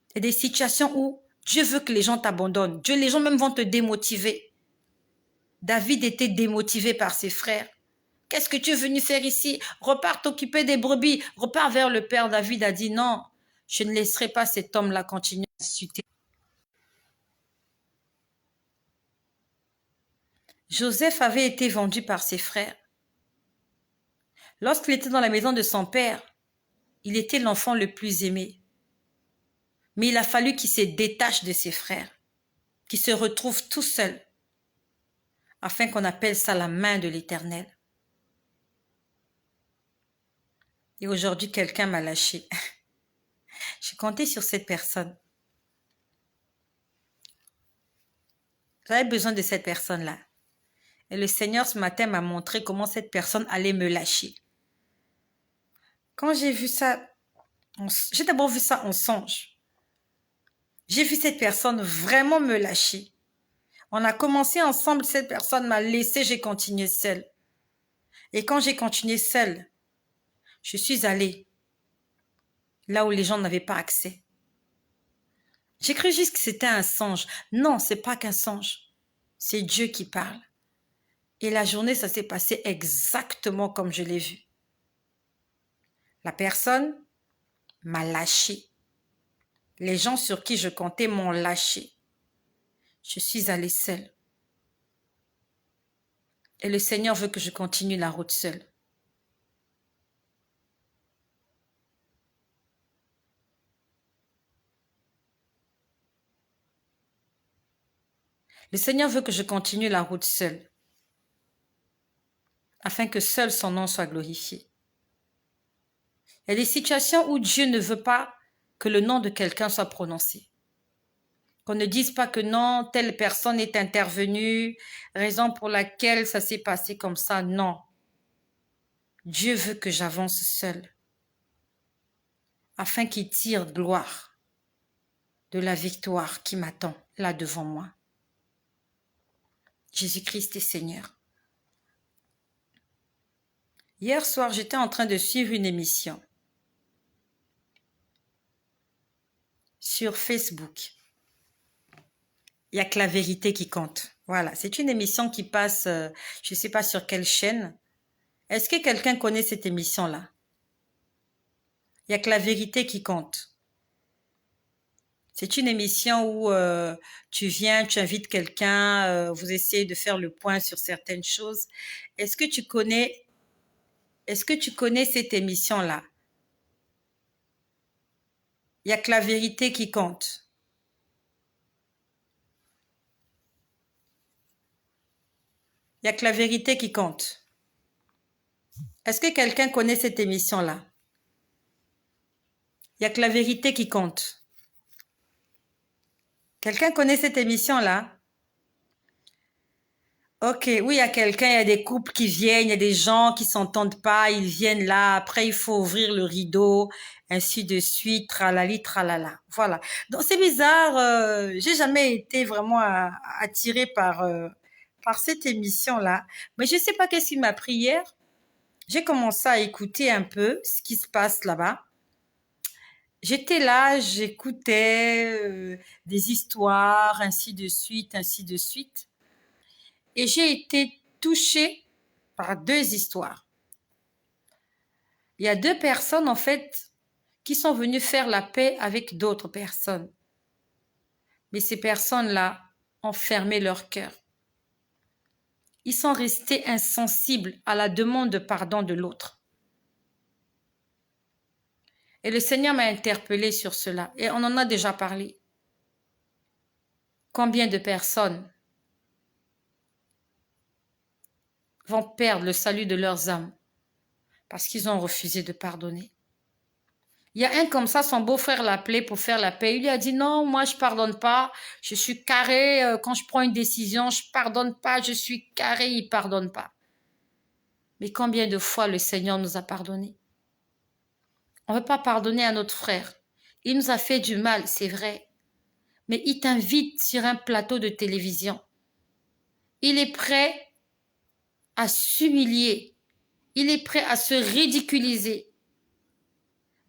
Il y a des situations où Dieu veut que les gens t'abandonnent. Les gens même vont te démotiver. David était démotivé par ses frères. Qu'est-ce que tu es venu faire ici? Repars t'occuper des brebis. Repars vers le père. David a dit non, je ne laisserai pas cet homme-là continuer à discuter. Joseph avait été vendu par ses frères. Lorsqu'il était dans la maison de son père, il était l'enfant le plus aimé. Mais il a fallu qu'il se détache de ses frères, qu'il se retrouve tout seul, afin qu'on appelle ça la main de l'Éternel. Et aujourd'hui, quelqu'un m'a lâché. J'ai compté sur cette personne. J'avais besoin de cette personne-là. Et le Seigneur, ce matin, m'a montré comment cette personne allait me lâcher. Quand j'ai vu ça, j'ai d'abord vu ça en songe. J'ai vu cette personne vraiment me lâcher. On a commencé ensemble, cette personne m'a laissé, j'ai continué seule. Et quand j'ai continué seule, je suis allée là où les gens n'avaient pas accès. J'ai cru juste que c'était un songe. Non, c'est pas qu'un songe. C'est Dieu qui parle. Et la journée, ça s'est passé exactement comme je l'ai vu. La personne m'a lâché. Les gens sur qui je comptais m'ont lâché. Je suis allée seule. Et le Seigneur veut que je continue la route seule. Le Seigneur veut que je continue la route seule, afin que seul son nom soit glorifié. Il y a des situations où Dieu ne veut pas que le nom de quelqu'un soit prononcé. Qu'on ne dise pas que non, telle personne est intervenue, raison pour laquelle ça s'est passé comme ça. Non. Dieu veut que j'avance seul, afin qu'il tire gloire de la victoire qui m'attend là devant moi. Jésus-Christ est Seigneur. Hier soir, j'étais en train de suivre une émission sur Facebook. Il n'y a que la vérité qui compte. Voilà, c'est une émission qui passe, je ne sais pas sur quelle chaîne. Est-ce que quelqu'un connaît cette émission-là? Il n'y a que la vérité qui compte. C'est une émission où tu viens, tu invites quelqu'un, vous essayez de faire le point sur certaines choses. Est-ce que tu connais cette émission-là? Il n'y a que la vérité qui compte. Il n'y a que la vérité qui compte. Est-ce que quelqu'un connaît cette émission-là? Il n'y a que la vérité qui compte. Quelqu'un connaît cette émission-là? Ok, oui, il y a quelqu'un, il y a des couples qui viennent, il y a des gens qui s'entendent pas, ils viennent là, après il faut ouvrir le rideau, ainsi de suite, tralali, tralala. Voilà. Donc c'est bizarre, j'ai jamais été vraiment attirée par cette émission-là, mais je sais pas qu'est-ce qui m'a pris hier. J'ai commencé à écouter un peu ce qui se passe là-bas. J'étais là, j'écoutais des histoires, ainsi de suite, ainsi de suite. Et j'ai été touchée par deux histoires. Il y a deux personnes, en fait, qui sont venues faire la paix avec d'autres personnes. Mais ces personnes-là ont fermé leur cœur. Ils sont restés insensibles à la demande de pardon de l'autre. Et le Seigneur m'a interpellée sur cela. Et on en a déjà parlé. Combien de personnes vont perdre le salut de leurs âmes parce qu'ils ont refusé de pardonner? Il y a un comme ça, son beau-frère l'a appelé pour faire la paix. Il lui a dit non, moi je pardonne pas. Je suis carré. Quand je prends une décision, je pardonne pas. Je suis carré, il pardonne pas. Mais combien de fois le Seigneur nous a pardonné? On ne veut pas pardonner à notre frère. Il nous a fait du mal, c'est vrai. Mais il t'invite sur un plateau de télévision. Il est prêt à s'humilier. Il est prêt à se ridiculiser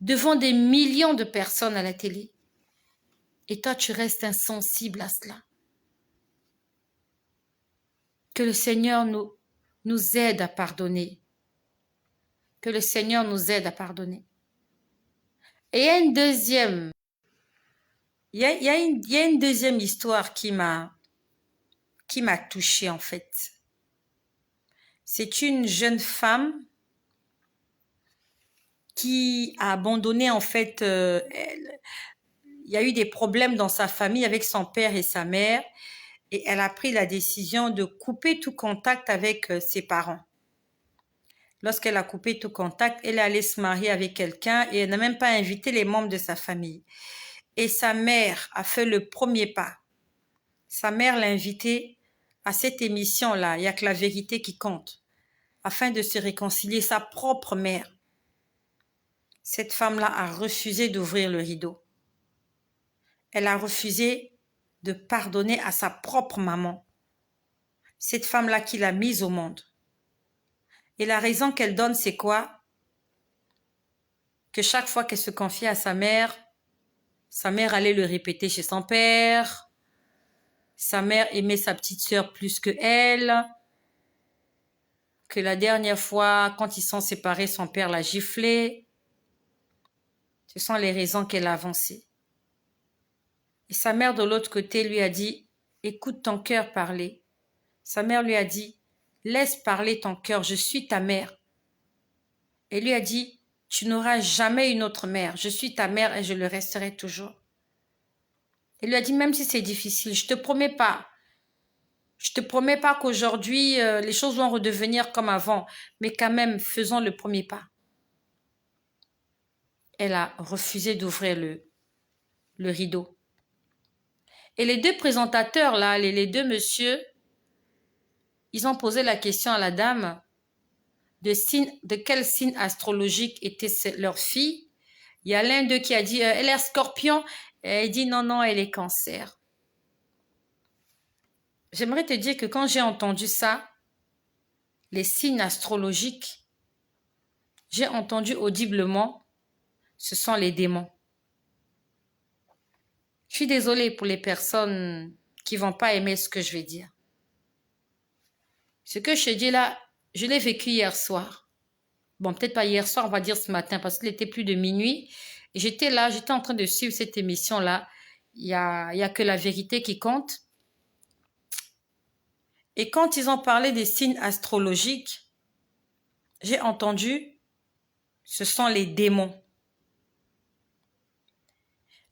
devant des millions de personnes à la télé. Et toi, tu restes insensible à cela. Que le Seigneur nous aide à pardonner. Que le Seigneur nous aide à pardonner. Et il y a une deuxième, il y a une deuxième histoire qui m'a touchée en fait. C'est une jeune femme qui a abandonné en fait, il y a eu des problèmes dans sa famille avec son père et sa mère et elle a pris la décision de couper tout contact avec ses parents. lorsqu'elle a coupé tout contact, elle est allée se marier avec quelqu'un et elle n'a même pas invité les membres de sa famille. Et sa mère a fait le premier pas. Sa mère l'a invitée à cette émission-là, il n'y a que la vérité qui compte, afin de se réconcilier, sa propre mère. Cette femme-là a refusé d'ouvrir le rideau. Elle a refusé de pardonner à sa propre maman. Cette femme-là qui l'a mise au monde. Et la raison qu'elle donne, c'est quoi? Que chaque fois qu'elle se confiait à sa mère allait le répéter chez son père. Sa mère aimait sa petite sœur plus que elle. Que la dernière fois, quand ils sont séparés, son père l'a giflé. Ce sont les raisons qu'elle a avancées. Et sa mère, de l'autre côté, lui a dit, écoute ton cœur parler. Sa mère lui a dit, laisse parler ton cœur, je suis ta mère. Et lui a dit, tu n'auras jamais une autre mère, je suis ta mère et je le resterai toujours. Il lui a dit, même si c'est difficile, je te promets pas qu'aujourd'hui, les choses vont redevenir comme avant, mais quand même, faisons le premier pas. Elle a refusé d'ouvrir le rideau. Et les deux présentateurs, là, les deux messieurs, ils ont posé la question à la dame de quel signe astrologique était leur fille. Il y a l'un d'eux qui a dit, elle est scorpion. Et elle dit, non, elle est cancer. J'aimerais te dire que quand j'ai entendu ça, les signes astrologiques, j'ai entendu audiblement, ce sont les démons. Je suis désolée pour les personnes qui vont pas aimer ce que je vais dire. Ce que je te dis là, je l'ai vécu hier soir. Bon, peut-être pas hier soir, on va dire ce matin, parce qu'il était plus de minuit. Et j'étais là, j'étais en train de suivre cette émission-là. Il y a que la vérité qui compte. Et quand ils ont parlé des signes astrologiques, j'ai entendu, ce sont les démons.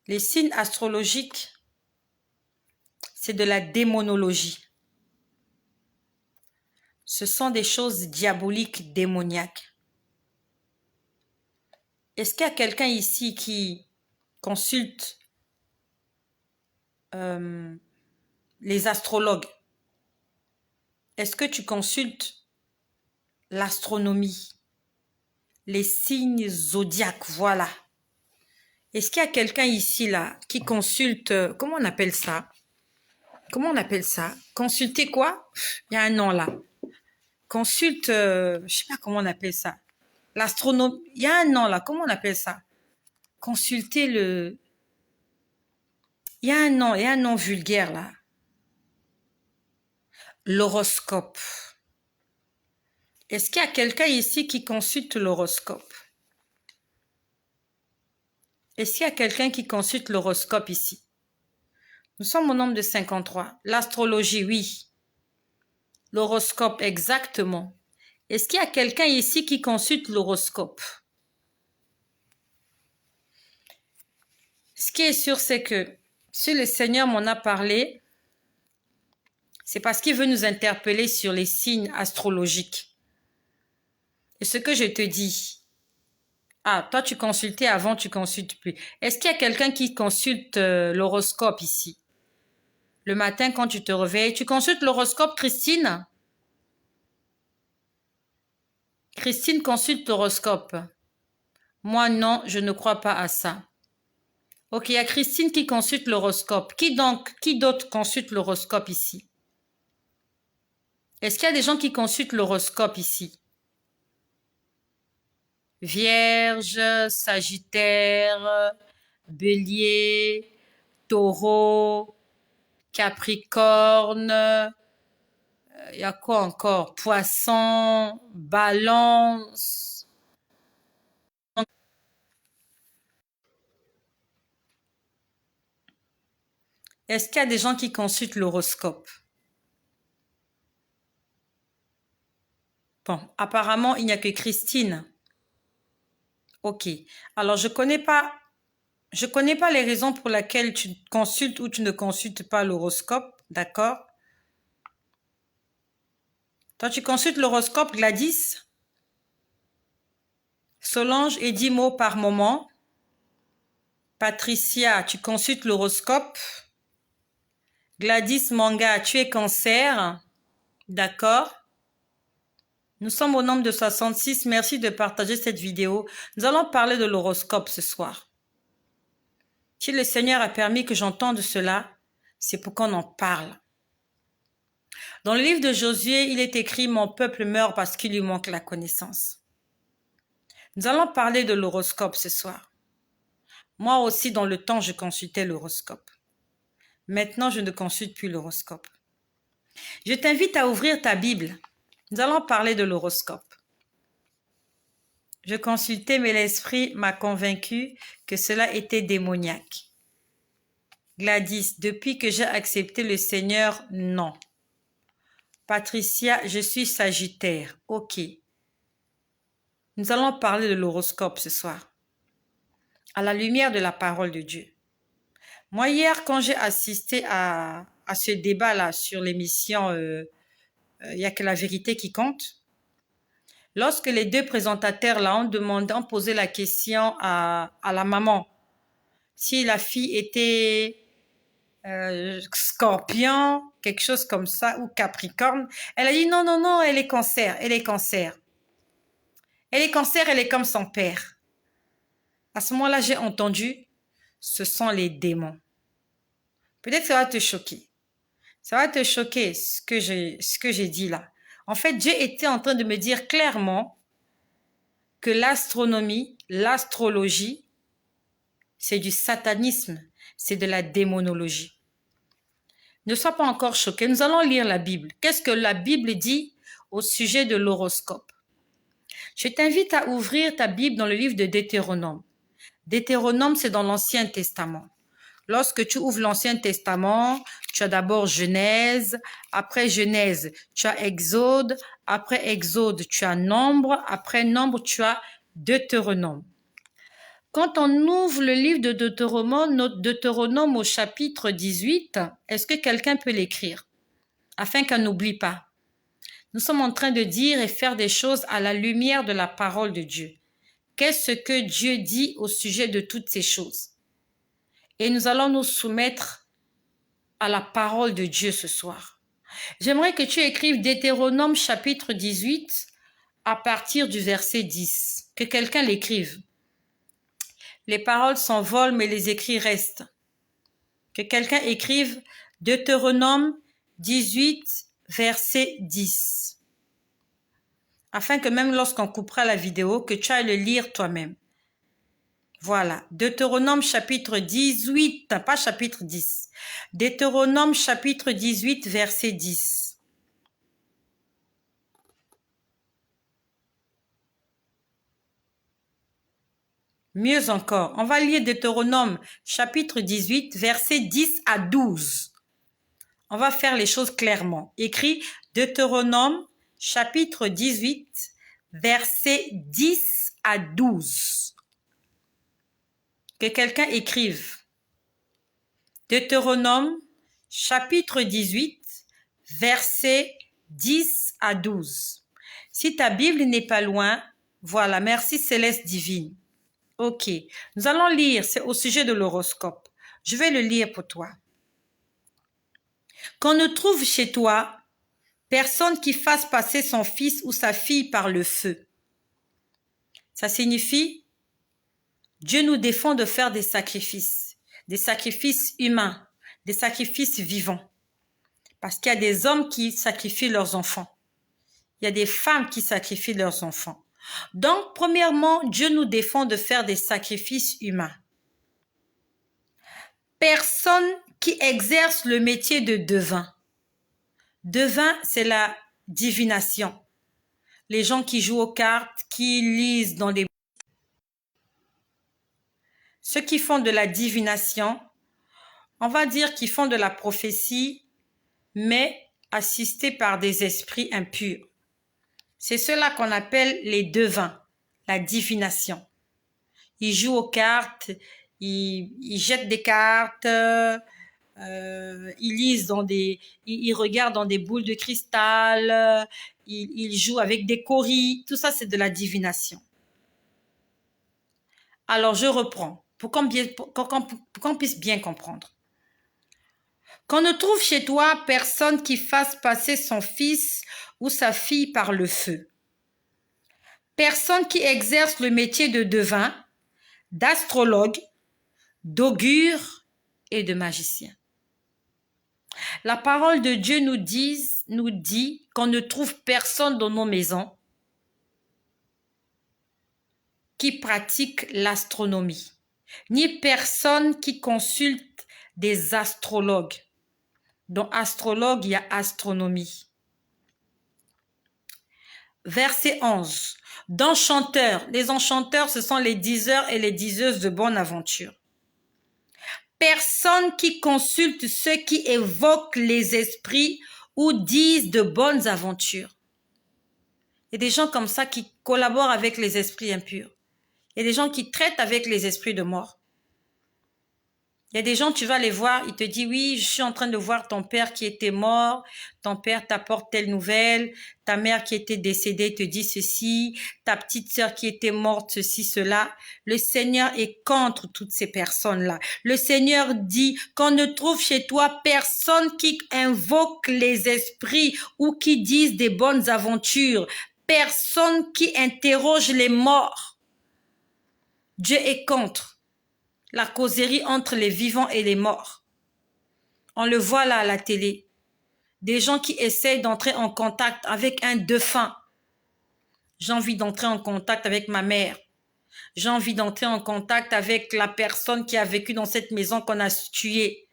Les signes astrologiques, c'est de la démonologie. Ce sont des choses diaboliques, démoniaques. Est-ce qu'il y a quelqu'un ici qui consulte les astrologues? Est-ce que tu consultes l'astronomie, les signes zodiaques, voilà. Est-ce qu'il y a quelqu'un ici, là, qui consulte, comment on appelle ça? Comment on appelle ça? Consulter quoi? Il y a un nom, là. Consulte, je sais pas comment on appelle ça. L'astronomie, il y a un nom, là, comment on appelle ça? Consulter il y a un nom vulgaire, là. L'horoscope. Est-ce qu'il y a quelqu'un ici qui consulte l'horoscope? Est-ce qu'il y a quelqu'un qui consulte l'horoscope ici? Nous sommes au nombre de 53. L'astrologie, oui. L'horoscope, exactement. Est-ce qu'il y a quelqu'un ici qui consulte l'horoscope? Ce qui est sûr, c'est que si le Seigneur m'en a parlé, c'est parce qu'il veut nous interpeller sur les signes astrologiques. Et ce que je te dis, toi tu consultais avant, tu consultes plus. Est-ce qu'il y a quelqu'un qui consulte l'horoscope ici? Le matin quand tu te réveilles, tu consultes l'horoscope, Christine? Christine consulte l'horoscope. Moi non, je ne crois pas à ça. Ok, il y a Christine qui consulte l'horoscope. Qui d'autre consulte l'horoscope ici? Est-ce qu'il y a des gens qui consultent l'horoscope ici? Vierge, Sagittaire, Bélier, Taureau, Capricorne, il y a quoi encore? Poisson, Balance. Est-ce qu'il y a des gens qui consultent l'horoscope? Bon, apparemment, il n'y a que Christine. Ok. Alors, je connais pas les raisons pour lesquelles tu consultes ou tu ne consultes pas l'horoscope, d'accord? Toi, tu consultes l'horoscope, Gladys? Solange et 10 mots par moment. Patricia, tu consultes l'horoscope. Gladys Manga, tu es cancer. D'accord. Nous sommes au nombre de 66. Merci de partager cette vidéo. Nous allons parler de l'horoscope ce soir. Si le Seigneur a permis que j'entende cela, c'est pour qu'on en parle. Dans le livre de Josué, il est écrit « Mon peuple meurt parce qu'il lui manque la connaissance ». Nous allons parler de l'horoscope ce soir. Moi aussi, dans le temps, je consultais l'horoscope. Maintenant, je ne consulte plus l'horoscope. Je t'invite à ouvrir ta Bible. Nous allons parler de l'horoscope. Je consultais, mais l'esprit m'a convaincu que cela était démoniaque. Gladys, depuis que j'ai accepté le Seigneur, non. Patricia, je suis Sagittaire. Ok. Nous allons parler de l'horoscope ce soir. À la lumière de la parole de Dieu. Moi, hier, quand j'ai assisté à ce débat-là sur l'émission Il n'y a que la vérité qui compte, lorsque les deux présentateurs là ont posé la question à la maman si la fille était Scorpion, quelque chose comme ça, ou Capricorne, elle a dit non, non, non, elle est cancer, elle est cancer. Elle est cancer, elle est comme son père. À ce moment-là, j'ai entendu, ce sont les démons. Peut-être que ça va te choquer. Ça va te choquer ce que j'ai dit là. En fait, Dieu était en train de me dire clairement que l'astronomie, l'astrologie, c'est du satanisme, c'est de la démonologie. Ne sois pas encore choqué, nous allons lire la Bible. Qu'est-ce que la Bible dit au sujet de l'horoscope? Je t'invite à ouvrir ta Bible dans le livre de Deutéronome. Deutéronome, c'est dans l'Ancien Testament. Lorsque tu ouvres l'Ancien Testament, tu as d'abord Genèse, après Genèse, tu as Exode, après Exode, tu as Nombre, après Nombre, tu as Deutéronome. Quand on ouvre le livre de Deutéronome au chapitre 18, est-ce que quelqu'un peut l'écrire afin qu'on n'oublie pas? Nous sommes en train de dire et faire des choses à la lumière de la parole de Dieu. Qu'est-ce que Dieu dit au sujet de toutes ces choses? Et nous allons nous soumettre à la parole de Dieu ce soir. J'aimerais que tu écrives Deutéronome chapitre 18 à partir du verset 10. Que quelqu'un l'écrive. Les paroles s'envolent, mais les écrits restent. Que quelqu'un écrive Deutéronome 18, verset 10. Afin que même lorsqu'on coupera la vidéo, que tu ailles le lire toi-même. Voilà, Deutéronome chapitre 18, pas chapitre 10. Deutéronome chapitre 18, verset 10. Mieux encore, on va lire Deutéronome chapitre 18, verset 10 à 12. On va faire les choses clairement. Écrit Deutéronome chapitre 18, verset 10 à 12. Que quelqu'un écrive. Deutéronome, chapitre 18, versets 10 à 12. Si ta Bible n'est pas loin, voilà, merci Céleste Divine. Ok, nous allons lire, c'est au sujet de l'horoscope. Je vais le lire pour toi. Qu'on ne trouve chez toi personne qui fasse passer son fils ou sa fille par le feu. Ça signifie Dieu nous défend de faire des sacrifices humains, des sacrifices vivants. Parce qu'il y a des hommes qui sacrifient leurs enfants. Il y a des femmes qui sacrifient leurs enfants. Donc, premièrement, Dieu nous défend de faire des sacrifices humains. Personne qui exerce le métier de devin. Devin, c'est la divination. Les gens qui jouent aux cartes, qui lisent dans des... Ceux qui font de la divination, on va dire qu'ils font de la prophétie, mais assistés par des esprits impurs. C'est cela qu'on appelle les devins, la divination. Ils jouent aux cartes, ils jettent des cartes, ils lisent ils regardent dans des boules de cristal, ils jouent avec des coris, tout ça c'est de la divination. Alors, je reprends pour qu'on puisse bien comprendre. Qu'on ne trouve chez toi personne qui fasse passer son fils ou sa fille par le feu. Personne qui exerce le métier de devin, d'astrologue, d'augure et de magicien. La parole de Dieu nous dit qu'on ne trouve personne dans nos maisons qui pratique l'astronomie, ni personne qui consulte des astrologues. Dans astrologue, il y a astronomie. Verset 11. D'enchanteurs. Les enchanteurs, ce sont les diseurs et les diseuses de bonne aventure. Personne qui consulte ceux qui évoquent les esprits ou disent de bonnes aventures. Il y a des gens comme ça qui collaborent avec les esprits impurs. Il y a des gens qui traitent avec les esprits de mort. Il y a des gens, tu vas les voir, ils te disent, oui, je suis en train de voir ton père qui était mort, ton père t'apporte telle nouvelle, ta mère qui était décédée te dit ceci, ta petite sœur qui était morte, ceci, cela. Le Seigneur est contre toutes ces personnes-là. Le Seigneur dit qu'on ne trouve chez toi personne qui invoque les esprits ou qui dise des bonnes aventures, personne qui interroge les morts. Dieu est contre la causerie entre les vivants et les morts. On le voit là à la télé. Des gens qui essayent d'entrer en contact avec un défunt. J'ai envie d'entrer en contact avec ma mère. J'ai envie d'entrer en contact avec la personne qui a vécu dans cette maison qu'on a tuée.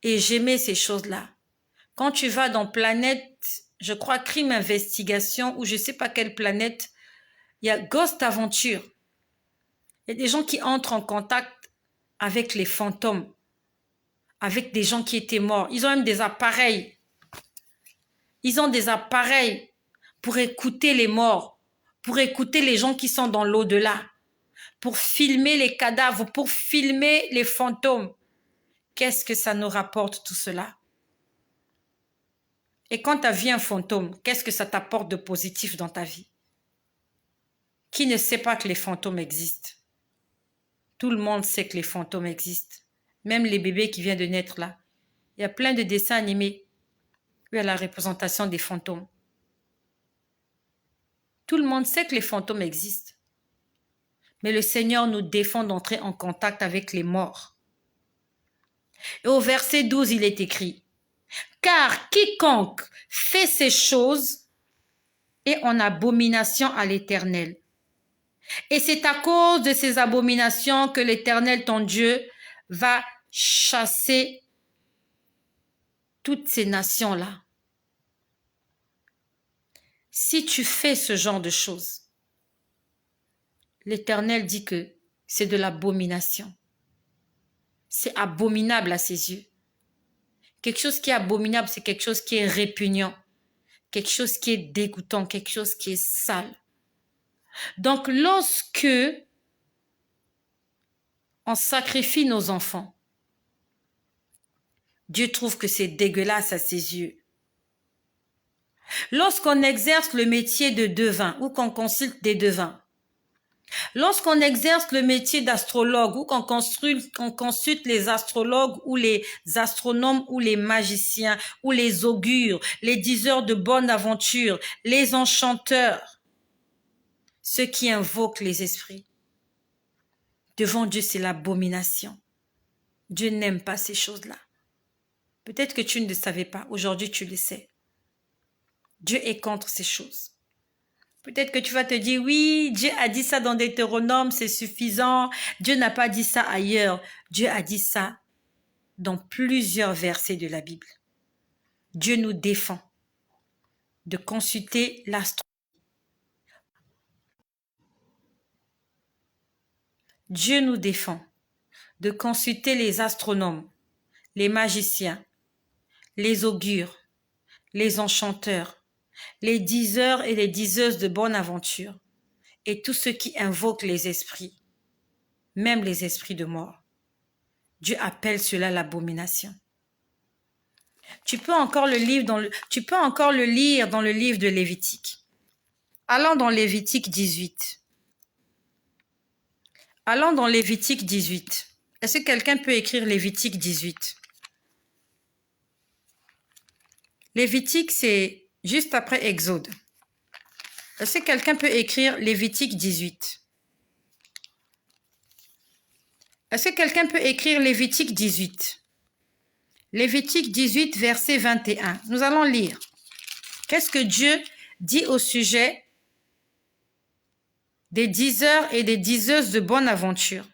Et j'aimais ces choses-là. Quand tu vas dans Planète, je crois Crime Investigation, ou je sais pas quelle planète, il y a Ghost Aventure. Il y a des gens qui entrent en contact avec les fantômes, avec des gens qui étaient morts. Ils ont même des appareils. Ils ont des appareils pour écouter les morts, pour écouter les gens qui sont dans l'au-delà, pour filmer les cadavres, pour filmer les fantômes. Qu'est-ce que ça nous rapporte tout cela? Et quand tu as vu un fantôme, qu'est-ce que ça t'apporte de positif dans ta vie? Qui ne sait pas que les fantômes existent? Tout le monde sait que les fantômes existent. Même les bébés qui viennent de naître là. Il y a plein de dessins animés où il y a la représentation des fantômes. Tout le monde sait que les fantômes existent. Mais le Seigneur nous défend d'entrer en contact avec les morts. Et au verset 12, il est écrit, « Car quiconque fait ces choses est en abomination à l'Éternel. Et c'est à cause de ces abominations que l'Éternel, ton Dieu, va chasser toutes ces nations-là. » Si tu fais ce genre de choses, l'Éternel dit que c'est de l'abomination. C'est abominable à ses yeux. Quelque chose qui est abominable, c'est quelque chose qui est répugnant, quelque chose qui est dégoûtant, quelque chose qui est sale. Donc, lorsque on sacrifie nos enfants, Dieu trouve que c'est dégueulasse à ses yeux. Lorsqu'on exerce le métier de devin ou qu'on consulte des devins, lorsqu'on exerce le métier d'astrologue ou qu'on consulte les astrologues ou les astronomes ou les magiciens ou les augures, les diseurs de bonne aventure, les enchanteurs, ceux qui invoquent les esprits, devant Dieu, c'est l'abomination. Dieu n'aime pas ces choses-là. Peut-être que tu ne le savais pas. Aujourd'hui, tu le sais. Dieu est contre ces choses. Peut-être que tu vas te dire, oui, Dieu a dit ça dans Deutéronome, c'est suffisant. Dieu n'a pas dit ça ailleurs. Dieu a dit ça dans plusieurs versets de la Bible. Dieu nous défend de consulter l'astronomie. Dieu nous défend de consulter les astronomes, les magiciens, les augures, les enchanteurs, les diseurs et les diseuses de bonne aventure, et tous ceux qui invoquent les esprits, même les esprits de mort. Dieu appelle cela l'abomination. Tu peux encore le lire dans le livre de Lévitique. Allons dans Lévitique 18. Allons dans Lévitique 18. Est-ce que quelqu'un peut écrire Lévitique 18? Lévitique, c'est juste après Exode. Est-ce que quelqu'un peut écrire Lévitique 18? Est-ce que quelqu'un peut écrire Lévitique 18? Lévitique 18, verset 21. Nous allons lire. Qu'est-ce que Dieu dit au sujet des diseurs et des diseuses de bonne aventure?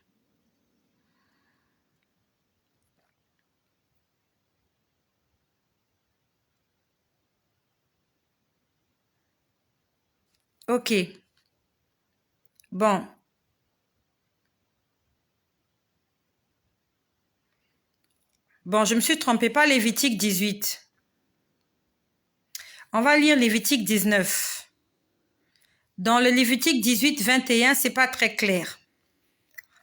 Ok. Bon. Bon, je me suis trompée, pas Lévitique 18. On va lire Lévitique 19. Dans le Lévitique 18, 21, c'est pas très clair.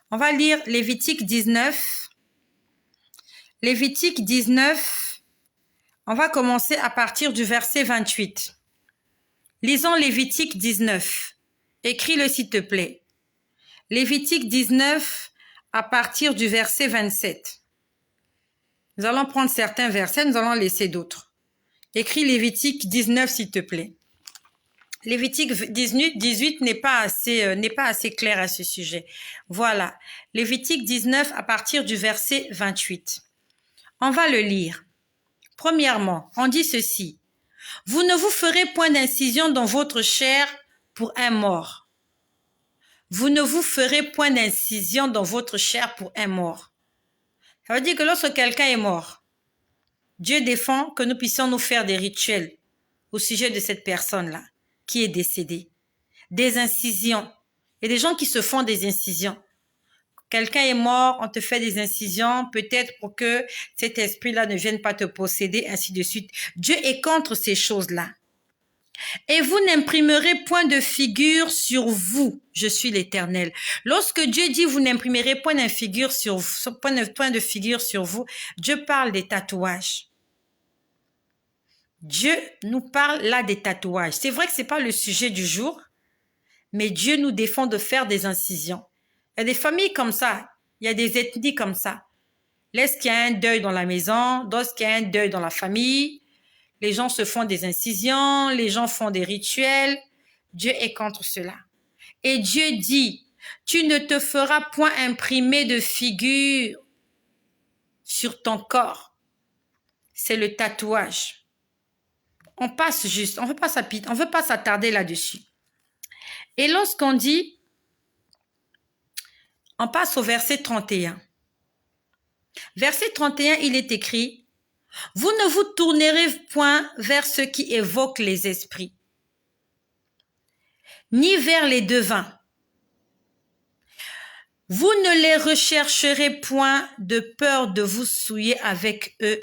On va lire Lévitique 19. Lévitique 19, on va commencer à partir du verset 28. Lisons Lévitique 19. Écris-le s'il te plaît. Lévitique 19 à partir du verset 27. Nous allons prendre certains versets, nous allons laisser d'autres. Écris Lévitique 19 s'il te plaît. Lévitique 18 n'est pas assez clair à ce sujet. Voilà. Lévitique 19 à partir du verset 28. On va le lire. Premièrement, on dit ceci. Vous ne vous ferez point d'incision dans votre chair pour un mort. Vous ne vous ferez point d'incision dans votre chair pour un mort. Ça veut dire que lorsque quelqu'un est mort, Dieu défend que nous puissions nous faire des rituels au sujet de cette personne-là qui est décédée. Des incisions. Il y a des gens qui se font des incisions. Quelqu'un est mort, on te fait des incisions, peut-être pour que cet esprit-là ne vienne pas te posséder, ainsi de suite. Dieu est contre ces choses-là. Et vous n'imprimerez point de figure sur vous, je suis l'Éternel. Lorsque Dieu dit vous n'imprimerez point de figure sur vous, Dieu parle des tatouages. Dieu nous parle là des tatouages. C'est vrai que c'est pas le sujet du jour, mais Dieu nous défend de faire des incisions. Il y a des familles comme ça, il y a des ethnies comme ça. Lorsqu'il y a un deuil dans la maison, lorsqu'il y a un deuil dans la famille, les gens se font des incisions, les gens font des rituels. Dieu est contre cela. Et Dieu dit, tu ne te feras point imprimer de figure sur ton corps. C'est le tatouage. On passe juste, on veut pas s'attarder là-dessus. Et lorsqu'on dit, on passe au verset 31. Verset 31, il est écrit, vous ne vous tournerez point vers ceux qui évoquent les esprits, ni vers les devins. Vous ne les rechercherez point de peur de vous souiller avec eux.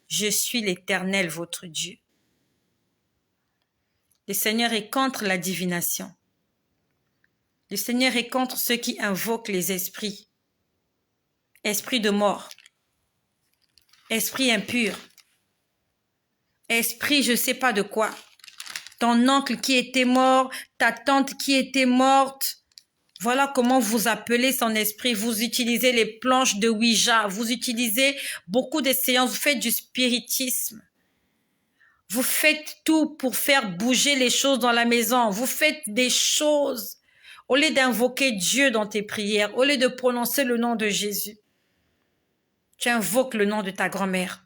Je suis l'Éternel, votre Dieu. Le Seigneur est contre la divination. Le Seigneur est contre ceux qui invoquent les esprits. Esprit de mort. Esprit impur. Esprit je ne sais pas de quoi. Ton oncle qui était mort, ta tante qui était morte. Voilà comment vous appelez son esprit. Vous utilisez les planches de Ouija. Vous utilisez beaucoup de séances. Vous faites du spiritisme. Vous faites tout pour faire bouger les choses dans la maison. Vous faites des choses au lieu d'invoquer Dieu dans tes prières, au lieu de prononcer le nom de Jésus. Tu invoques le nom de ta grand-mère.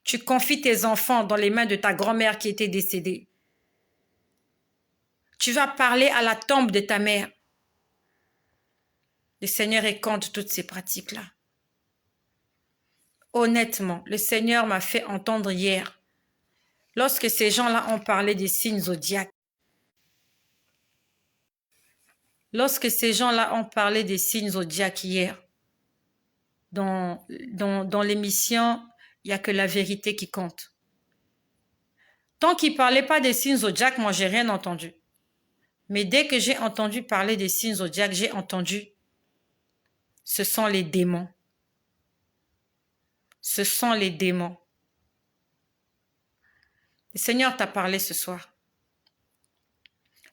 Tu confies tes enfants dans les mains de ta grand-mère qui était décédée. Tu vas parler à la tombe de ta mère. Le Seigneur est contre toutes ces pratiques-là. Honnêtement, le Seigneur m'a fait entendre hier, lorsque ces gens-là ont parlé des signes zodiaques, hier, dans l'émission, il n'y a que la vérité qui compte. Tant qu'ils ne parlaient pas des signes zodiaques, moi, j'ai rien entendu. Mais dès que j'ai entendu parler des signes zodiaques, j'ai entendu, ce sont les démons. Ce sont les démons. Le Seigneur t'a parlé ce soir.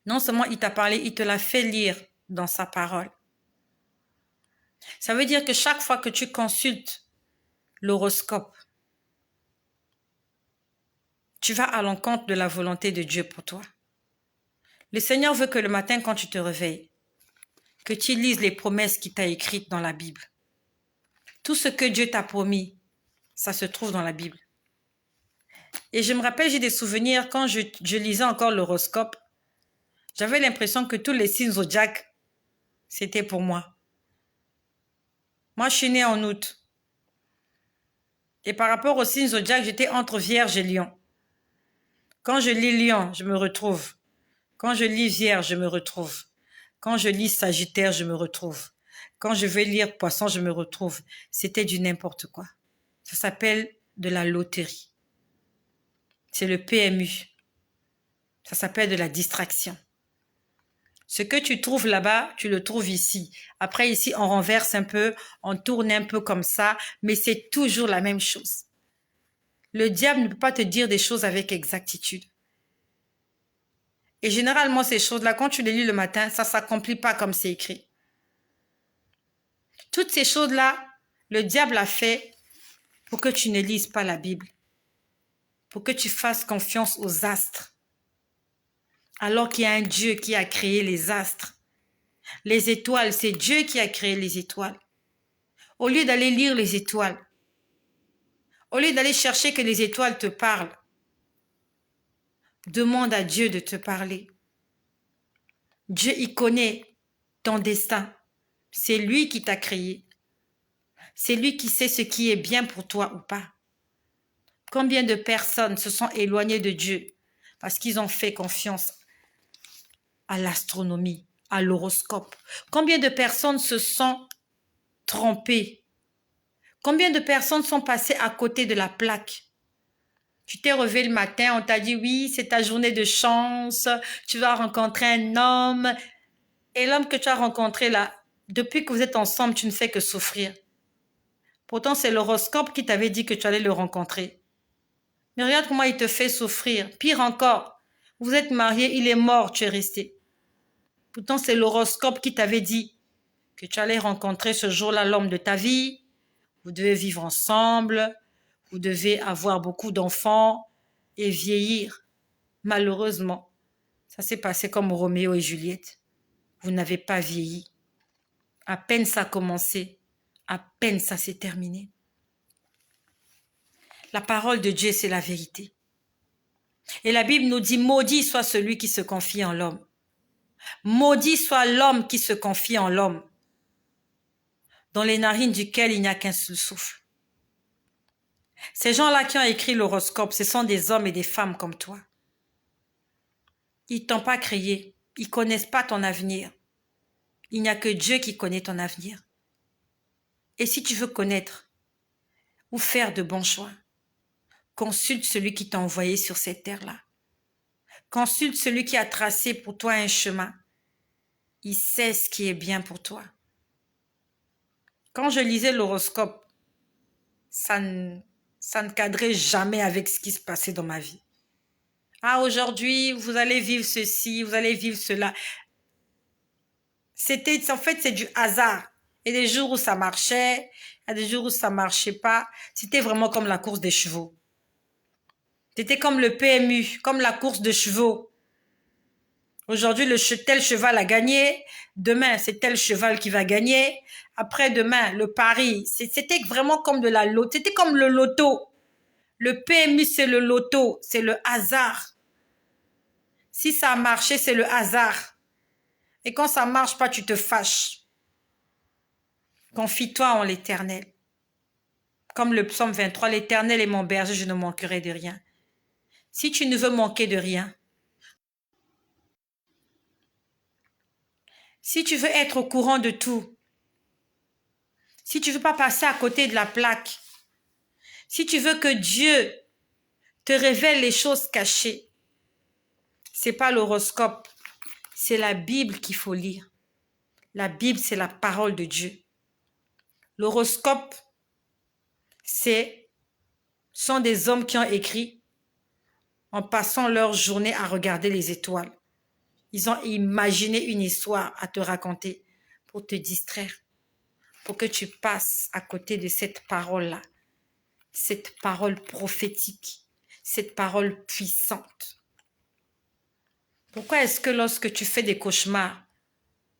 Non seulement il t'a parlé, il te l'a fait lire dans sa parole. Ça veut dire que chaque fois que tu consultes l'horoscope, tu vas à l'encontre de la volonté de Dieu pour toi. Le Seigneur veut que le matin, quand tu te réveilles, que tu lises les promesses qu'il t'a écrites dans la Bible. Tout ce que Dieu t'a promis, ça se trouve dans la Bible. Et je me rappelle, j'ai des souvenirs, quand je lisais encore l'horoscope, j'avais l'impression que tous les signes zodiaques, c'était pour moi. Moi, je suis née en août. Et par rapport aux signes zodiaques, j'étais entre Vierge et Lion. Quand je lis Lion, je me retrouve. Quand je lis Vierge, je me retrouve. Quand je lis Sagittaire, je me retrouve. Quand je vais lire Poisson, je me retrouve. C'était du n'importe quoi. Ça s'appelle de la loterie. C'est le PMU. Ça s'appelle de la distraction. Ce que tu trouves là-bas, tu le trouves ici. Après, ici, on renverse un peu, on tourne un peu comme ça, mais c'est toujours la même chose. Le diable ne peut pas te dire des choses avec exactitude. Et généralement, ces choses-là, quand tu les lis le matin, ça ne s'accomplit pas comme c'est écrit. Toutes ces choses-là, le diable a fait pour que tu ne lises pas la Bible, pour que tu fasses confiance aux astres, alors qu'il y a un Dieu qui a créé les astres. Les étoiles, c'est Dieu qui a créé les étoiles. Au lieu d'aller lire les étoiles, au lieu d'aller chercher que les étoiles te parlent, demande à Dieu de te parler. Dieu, il connaît ton destin. C'est lui qui t'a créé. C'est lui qui sait ce qui est bien pour toi ou pas. Combien de personnes se sont éloignées de Dieu parce qu'ils ont fait confiance à l'astronomie, à l'horoscope? Combien de personnes se sont trompées? Combien de personnes sont passées à côté de la plaque? Tu t'es réveillé le matin, on t'a dit oui, c'est ta journée de chance, tu vas rencontrer un homme. Et l'homme que tu as rencontré là, depuis que vous êtes ensemble, tu ne fais que souffrir. Pourtant, c'est l'horoscope qui t'avait dit que tu allais le rencontrer. Mais regarde comment il te fait souffrir. Pire encore, vous êtes mariés, il est mort, tu es resté. Pourtant, c'est l'horoscope qui t'avait dit que tu allais rencontrer ce jour-là l'homme de ta vie. Vous devez vivre ensemble, vous devez avoir beaucoup d'enfants et vieillir. Malheureusement, ça s'est passé comme Roméo et Juliette. Vous n'avez pas vieilli. À peine ça a commencé, à peine ça s'est terminé. La parole de Dieu, c'est la vérité. Et la Bible nous dit, maudit soit celui qui se confie en l'homme. Maudit soit l'homme qui se confie en l'homme, dans les narines duquel il n'y a qu'un seul souffle. Ces gens-là qui ont écrit l'horoscope, ce sont des hommes et des femmes comme toi. Ils ne t'ont pas créé, ils ne connaissent pas ton avenir. Il n'y a que Dieu qui connaît ton avenir. Et si tu veux connaître ou faire de bons choix, consulte celui qui t'a envoyé sur cette terre-là. Consulte celui qui a tracé pour toi un chemin. Il sait ce qui est bien pour toi. Quand je lisais l'horoscope, ça ne cadrait jamais avec ce qui se passait dans ma vie. Ah, aujourd'hui, vous allez vivre ceci, vous allez vivre cela. En fait, c'est du hasard. Et des jours où ça marchait, il y a des jours où ça marchait pas. C'était vraiment comme la course des chevaux. C'était comme le PMU, comme la course de chevaux. Aujourd'hui, tel cheval a gagné. Demain, c'est tel cheval qui va gagner. Après-demain, le pari. C'était vraiment comme de la loto. C'était comme le loto. Le PMU, c'est le loto. C'est le hasard. Si ça a marché, c'est le hasard. Et quand ça marche pas, tu te fâches. Confie-toi en l'Éternel. Comme le psaume 23, l'Éternel est mon berger, je ne manquerai de rien. Si tu ne veux manquer de rien, si tu veux être au courant de tout, si tu veux pas passer à côté de la plaque, si tu veux que Dieu te révèle les choses cachées, c'est pas l'horoscope, c'est la Bible qu'il faut lire. La Bible, c'est la parole de Dieu. L'horoscope, sont des hommes qui ont écrit en passant leur journée à regarder les étoiles. Ils ont imaginé une histoire à te raconter pour te distraire, faut que tu passes à côté de cette parole-là, cette parole prophétique, cette parole puissante. Pourquoi est-ce que lorsque tu fais des cauchemars,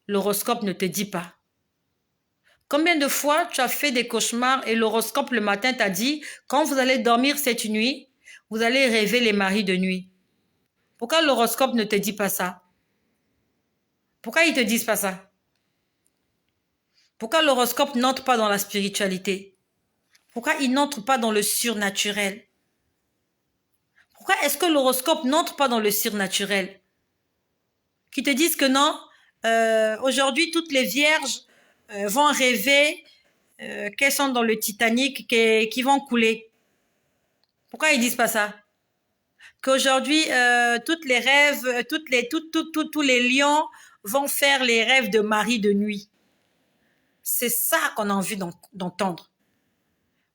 l'horoscope ne te dit pas? Combien de fois tu as fait des cauchemars et l'horoscope le matin t'a dit, quand vous allez dormir cette nuit, vous allez rêver les maris de nuit. Pourquoi l'horoscope ne te dit pas ça? Pourquoi ils ne te disent pas ça? Pourquoi l'horoscope n'entre pas dans la spiritualité? Pourquoi il n'entre pas dans le surnaturel? Pourquoi est-ce que l'horoscope n'entre pas dans le surnaturel? Qui te disent que non, aujourd'hui toutes les vierges vont rêver qu'elles sont dans le Titanic, qui vont couler. Pourquoi ils disent pas ça? Qu'aujourd'hui, toutes les rêves, tous les lions vont faire les rêves de mari de nuit. C'est ça qu'on a envie d'entendre.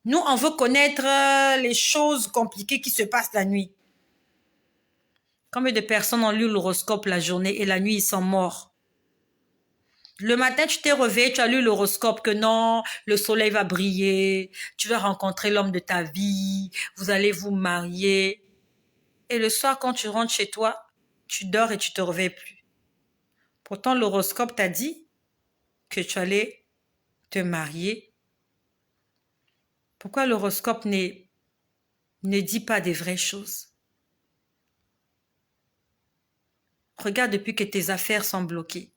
Nous, on veut connaître les choses compliquées qui se passent la nuit. Combien de personnes ont lu l'horoscope la journée et la nuit, ils sont morts? Le matin, tu t'es réveillé, tu as lu l'horoscope que non, le soleil va briller, tu vas rencontrer l'homme de ta vie, vous allez vous marier. Et le soir, quand tu rentres chez toi, tu dors et tu te réveilles plus. Pourtant, l'horoscope t'a dit que tu allais te marier. Pourquoi l'horoscope ne dit pas des vraies choses? Regarde depuis que tes affaires sont bloquées.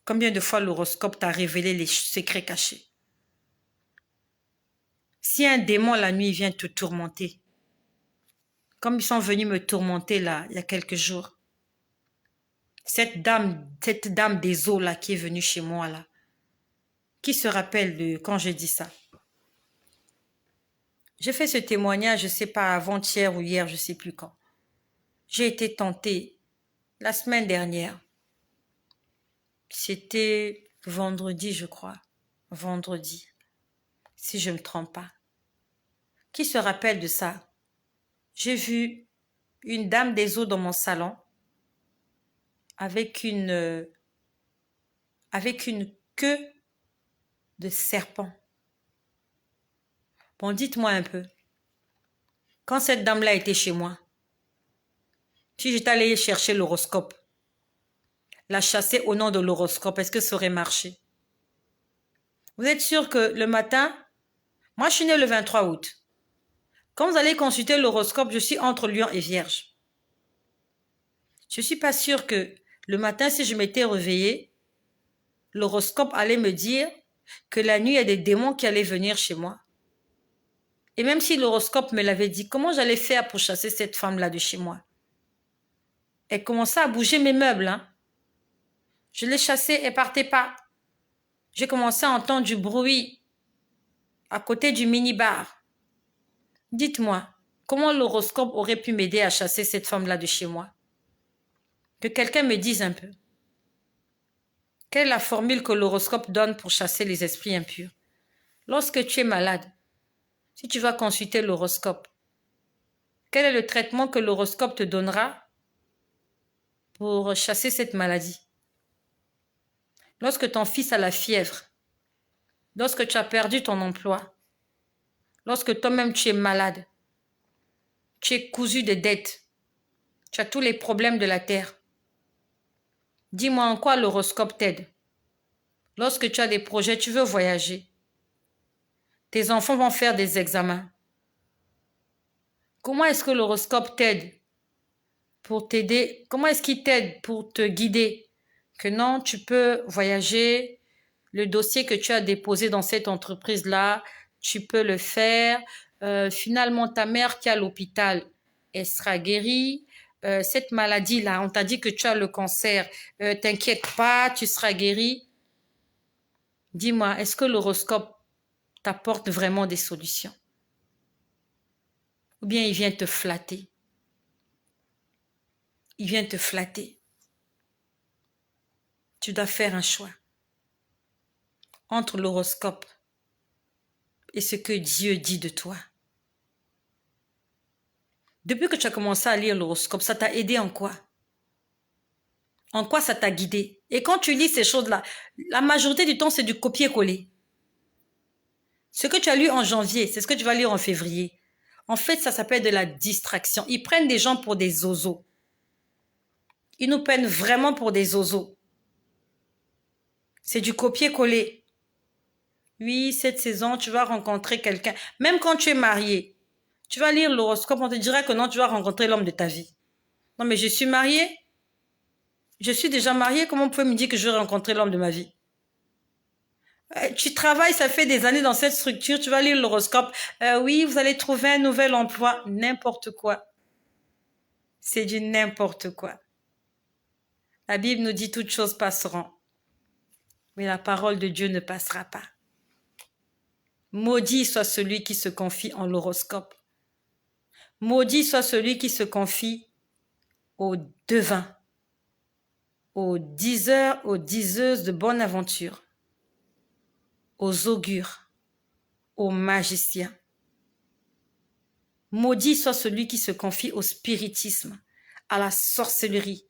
Combien de fois l'horoscope t'a révélé les secrets cachés? Si un démon la nuit vient te tourmenter, comme ils sont venus me tourmenter là, il y a quelques jours, cette dame des eaux là qui est venue chez moi là, qui se rappelle de quand j'ai dit ça? J'ai fait ce témoignage, je ne sais pas, avant-hier ou hier, je ne sais plus quand. J'ai été tentée la semaine dernière. C'était vendredi, je crois. Vendredi, si je ne me trompe pas. Qui se rappelle de ça? J'ai vu une dame des eaux dans mon salon avec une queue de serpent. Bon, dites-moi un peu. Quand cette dame-là était chez moi, si j'étais allée chercher l'horoscope, la chasser au nom de l'horoscope, est-ce que ça aurait marché? Vous êtes sûr que le matin, moi je suis née le 23 août. Quand vous allez consulter l'horoscope, je suis entre Lion et Vierge. Je ne suis pas sûre que le matin, si je m'étais réveillée, l'horoscope allait me dire que la nuit, il y a des démons qui allaient venir chez moi. Et même si l'horoscope me l'avait dit, comment j'allais faire pour chasser cette femme-là de chez moi? Elle commençait à bouger mes meubles. Hein. Je l'ai chassée, elle ne partait pas. J'ai commencé à entendre du bruit à côté du mini-bar. Dites-moi, comment l'horoscope aurait pu m'aider à chasser cette femme-là de chez moi? Que quelqu'un me dise un peu. Quelle est la formule que l'horoscope donne pour chasser les esprits impurs? Lorsque tu es malade, si tu vas consulter l'horoscope, quel est le traitement que l'horoscope te donnera pour chasser cette maladie? Lorsque ton fils a la fièvre, lorsque tu as perdu ton emploi, lorsque toi-même tu es malade, tu es cousu de dettes, tu as tous les problèmes de la terre, dis-moi en quoi l'horoscope t'aide. Lorsque tu as des projets, tu veux voyager, tes enfants vont faire des examens. Comment est-ce que l'horoscope t'aide pour t'aider? Comment est-ce qu'il t'aide pour te guider? Que non, tu peux voyager, le dossier que tu as déposé dans cette entreprise-là, tu peux le faire. Finalement, ta mère qui est à l'hôpital, elle sera guérie. Cette maladie-là, on t'a dit que tu as le cancer. T'inquiète pas, tu seras guérie. Dis-moi, est-ce que l'horoscope t'apporte vraiment des solutions? Ou bien il vient te flatter? Il vient te flatter. Tu dois faire un choix entre l'horoscope et ce que Dieu dit de toi. Depuis que tu as commencé à lire l'horoscope, ça t'a aidé en quoi? En quoi ça t'a guidé? Et quand tu lis ces choses-là, la majorité du temps, c'est du copier-coller. Ce que tu as lu en janvier, c'est ce que tu vas lire en février. En fait, ça s'appelle de la distraction. Ils prennent des gens pour des zozos. Ils nous prennent vraiment pour des zozos. C'est du copier-coller. Oui, cette saison, tu vas rencontrer quelqu'un. Même quand tu es marié, tu vas lire l'horoscope, on te dira que non, tu vas rencontrer l'homme de ta vie. Non, mais je suis mariée. Je suis déjà mariée. Comment on peut me dire que je vais rencontrer l'homme de ma vie? Tu travailles, ça fait des années dans cette structure, tu vas lire l'horoscope. Oui, vous allez trouver un nouvel emploi. N'importe quoi. C'est du n'importe quoi. La Bible nous dit toutes choses passeront. Mais la parole de Dieu ne passera pas. Maudit soit celui qui se confie en l'horoscope. Maudit soit celui qui se confie aux devins, aux diseurs, aux diseuses de bonne aventure, aux augures, aux magiciens. Maudit soit celui qui se confie au spiritisme, à la sorcellerie,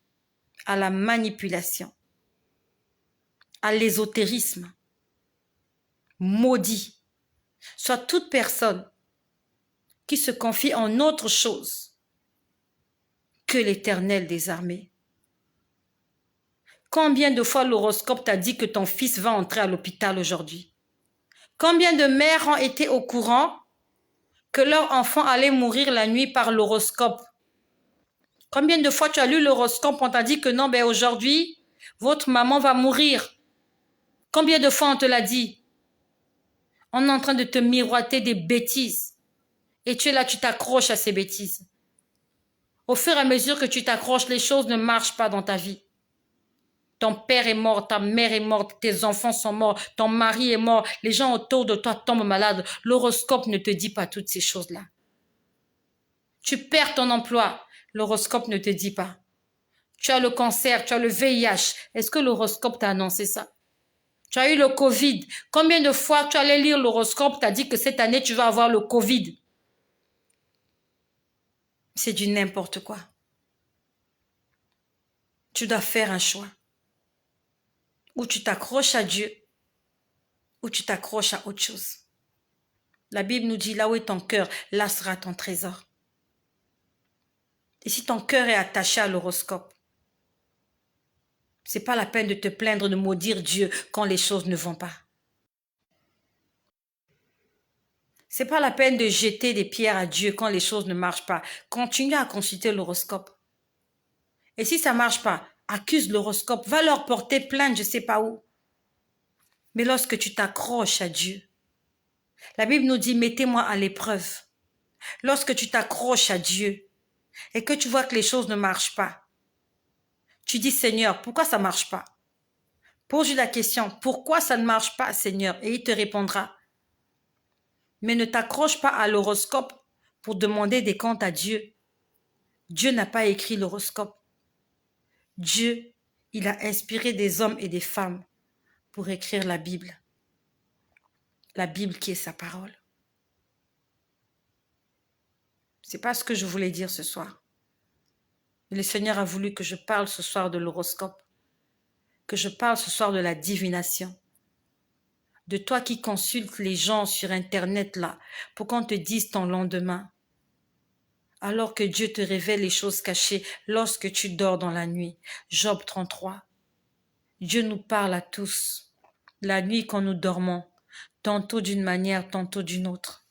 à la manipulation, à l'ésotérisme. Maudit soit toute personne qui se confie en autre chose que l'Éternel des armées. Combien de fois l'horoscope t'a dit que ton fils va entrer à l'hôpital aujourd'hui? Combien de mères ont été au courant que leur enfant allait mourir la nuit par l'horoscope? Combien de fois tu as lu l'horoscope, on t'a dit que non, ben aujourd'hui, votre maman va mourir? Combien de fois on te l'a dit? On est en train de te miroiter des bêtises. Et tu es là, tu t'accroches à ces bêtises. Au fur et à mesure que tu t'accroches, les choses ne marchent pas dans ta vie. Ton père est mort, ta mère est morte, tes enfants sont morts, ton mari est mort, les gens autour de toi tombent malades. L'horoscope ne te dit pas toutes ces choses-là. Tu perds ton emploi, l'horoscope ne te dit pas. Tu as le cancer, tu as le VIH. Est-ce que l'horoscope t'a annoncé ça? Tu as eu le Covid. Combien de fois tu allais lire l'horoscope, t'as dit que cette année tu vas avoir le Covid? C'est du n'importe quoi. Tu dois faire un choix. Ou tu t'accroches à Dieu, ou tu t'accroches à autre chose. La Bible nous dit, là où est ton cœur, là sera ton trésor. Et si ton cœur est attaché à l'horoscope, c'est pas la peine de te plaindre, de maudire Dieu quand les choses ne vont pas. C'est pas la peine de jeter des pierres à Dieu quand les choses ne marchent pas. Continue à consulter l'horoscope. Et si ça marche pas, accuse l'horoscope, va leur porter plainte, je sais pas où. Mais lorsque tu t'accroches à Dieu, la Bible nous dit, mettez-moi à l'épreuve. Lorsque tu t'accroches à Dieu et que tu vois que les choses ne marchent pas, tu dis, Seigneur, pourquoi ça ne marche pas? Pose-lui la question, pourquoi ça ne marche pas, Seigneur? Et il te répondra. Mais ne t'accroche pas à l'horoscope pour demander des comptes à Dieu. Dieu n'a pas écrit l'horoscope. Dieu, il a inspiré des hommes et des femmes pour écrire la Bible. La Bible qui est sa parole. C'est pas ce que je voulais dire ce soir. Mais le Seigneur a voulu que je parle ce soir de l'horoscope, que je parle ce soir de la divination, de toi qui consultes les gens sur Internet là, pour qu'on te dise ton lendemain, alors que Dieu te révèle les choses cachées lorsque tu dors dans la nuit. Job 33. Dieu nous parle à tous, la nuit quand nous dormons, tantôt d'une manière, tantôt d'une autre.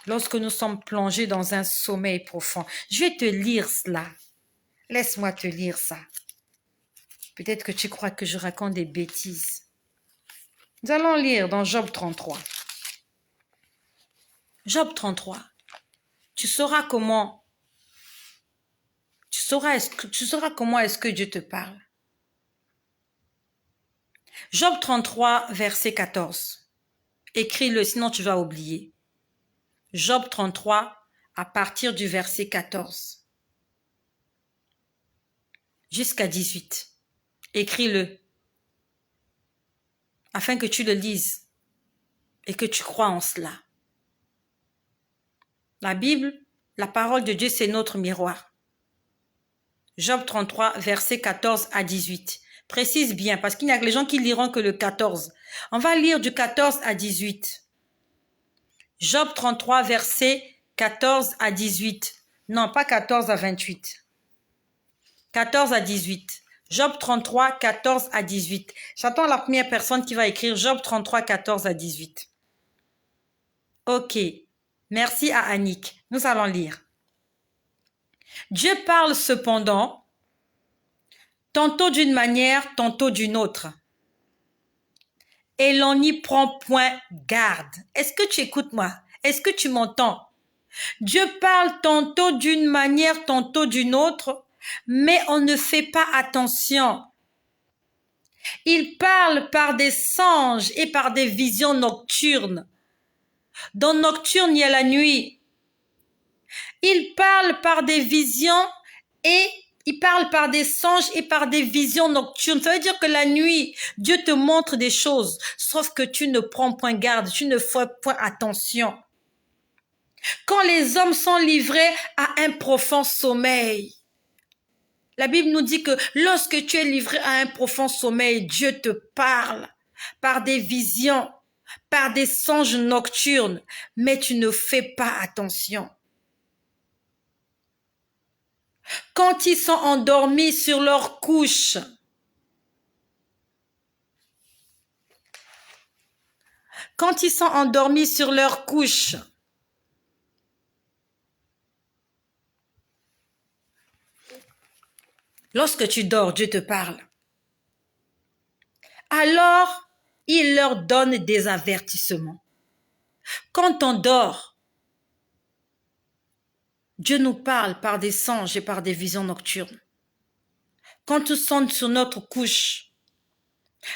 Lorsque nous sommes plongés dans un sommeil profond. Je vais te lire cela. Laisse-moi te lire ça. Peut-être que tu crois que je raconte des bêtises. Nous allons lire dans Job 33. Job 33. Tu sauras comment est-ce que Dieu te parle. Job 33, verset 14. Écris-le, sinon tu vas oublier. Job 33, à partir du verset 14 jusqu'à 18. Écris-le, afin que tu le lises et que tu crois en cela. La Bible, la parole de Dieu, c'est notre miroir. Job 33, versets 14 à 18. Précise bien, parce qu'il n'y a que les gens qui liront que le 14. On va lire du 14 à 18. Job 33, versets 14 à 18. Non, pas 14 à 28. 14 à 18. Job 33, 14 à 18. J'attends la première personne qui va écrire Job 33, 14 à 18. Ok. Merci à Annick. Nous allons lire. Dieu parle cependant, tantôt d'une manière, tantôt d'une autre. Et l'on n'y prend point garde. Est-ce que tu écoutes moi? Est-ce que tu m'entends? Dieu parle tantôt d'une manière, tantôt d'une autre, mais on ne fait pas attention. Il parle par des songes et par des visions nocturnes. Dans nocturne, il y a la nuit. Il parle par des visions et il parle par des songes et par des visions nocturnes. Ça veut dire que la nuit, Dieu te montre des choses, sauf que tu ne prends point garde, tu ne fais point attention. Quand les hommes sont livrés à un profond sommeil, la Bible nous dit que lorsque tu es livré à un profond sommeil, Dieu te parle par des visions, par des songes nocturnes, mais tu ne fais pas attention. Quand ils sont endormis sur leur couche, quand ils sont endormis sur leur couche, lorsque tu dors, Dieu te parle. Alors, il leur donne des avertissements. Quand on dort, Dieu nous parle par des songes et par des visions nocturnes. Quand nous sommes sur notre couche,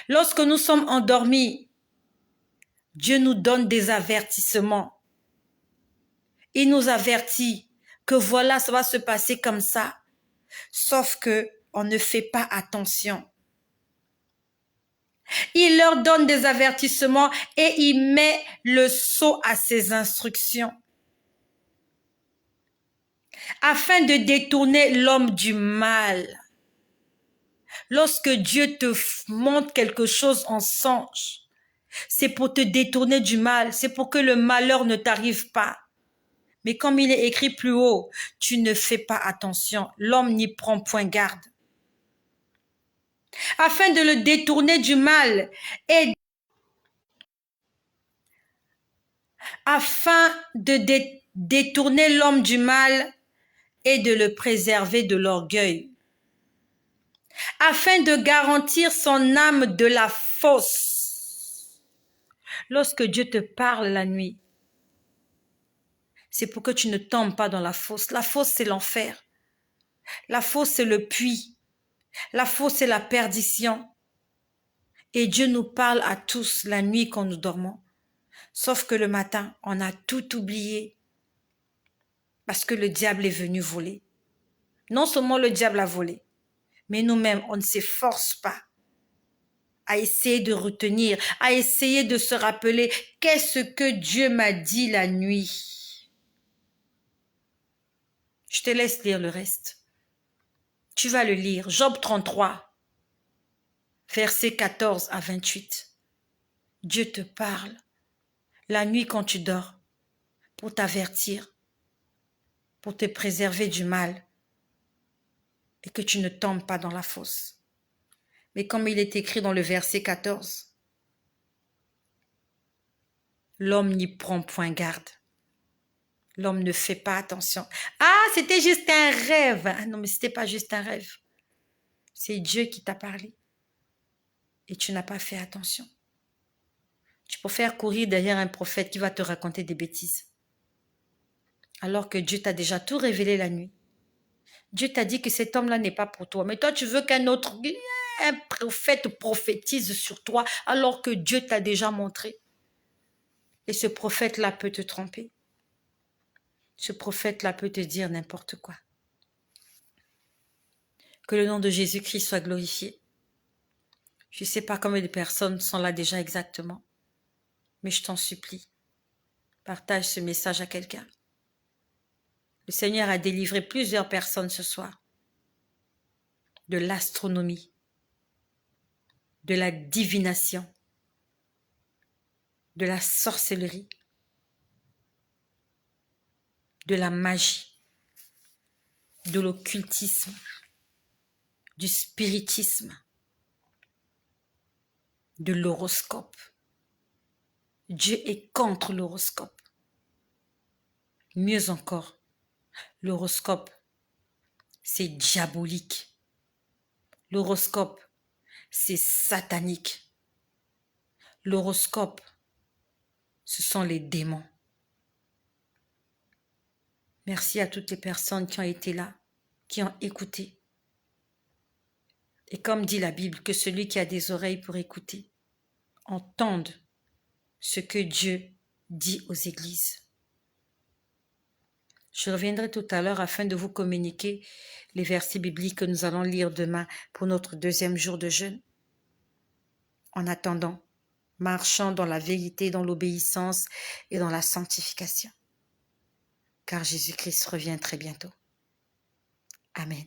lorsque nous sommes endormis, Dieu nous donne des avertissements. Il nous avertit que voilà, ça va se passer comme ça. Sauf que on ne fait pas attention. Il leur donne des avertissements et il met le sceau à ses instructions afin de détourner l'homme du mal. Lorsque Dieu te montre quelque chose en songe, c'est pour te détourner du mal, c'est pour que le malheur ne t'arrive pas. Mais comme il est écrit plus haut, tu ne fais pas attention, l'homme n'y prend point garde. Afin de le détourner du mal et afin de détourner l'homme du mal et de le préserver de l'orgueil, afin de garantir son âme de la fosse. Lorsque Dieu te parle la nuit, c'est pour que tu ne tombes pas dans la fosse. La fosse, c'est l'enfer. La fosse, c'est le puits. La fosse, c'est la perdition. Et Dieu nous parle à tous la nuit quand nous dormons. Sauf que le matin, on a tout oublié. Parce que le diable est venu voler. Non seulement le diable a volé, mais nous-mêmes, on ne s'efforce pas à essayer de retenir, à essayer de se rappeler qu'est-ce que Dieu m'a dit la nuit. Je te laisse lire le reste. Tu vas le lire. Job 33, versets 14 à 28. Dieu te parle la nuit quand tu dors pour t'avertir, pour te préserver du mal et que tu ne tombes pas dans la fosse. Mais comme il est écrit dans le verset 14, l'homme n'y prend point garde. L'homme ne fait pas attention. Ah, c'était juste un rêve. Ah non, mais c'était pas juste un rêve. C'est Dieu qui t'a parlé. Et tu n'as pas fait attention. Tu préfères courir derrière un prophète qui va te raconter des bêtises. Alors que Dieu t'a déjà tout révélé la nuit. Dieu t'a dit que cet homme-là n'est pas pour toi. Mais toi, tu veux qu'un prophète prophétise sur toi alors que Dieu t'a déjà montré. Et ce prophète-là peut te tromper. Ce prophète-là peut te dire n'importe quoi. Que le nom de Jésus-Christ soit glorifié. Je ne sais pas combien de personnes sont là déjà exactement. Mais je t'en supplie, partage ce message à quelqu'un. Le Seigneur a délivré plusieurs personnes ce soir. de l'astronomie, de la divination, de la sorcellerie, de la magie, de l'occultisme, du spiritisme, de l'horoscope. Dieu est contre l'horoscope. Mieux encore, l'horoscope, c'est diabolique. L'horoscope, c'est satanique. L'horoscope, ce sont les démons. Merci à toutes les personnes qui ont été là, qui ont écouté. Et comme dit la Bible, que celui qui a des oreilles pour écouter, entende ce que Dieu dit aux églises. Je reviendrai tout à l'heure afin de vous communiquer les versets bibliques que nous allons lire demain pour notre 2e jour de jeûne. En attendant, marchons dans la vérité, dans l'obéissance et dans la sanctification. Car Jésus-Christ revient très bientôt. Amen.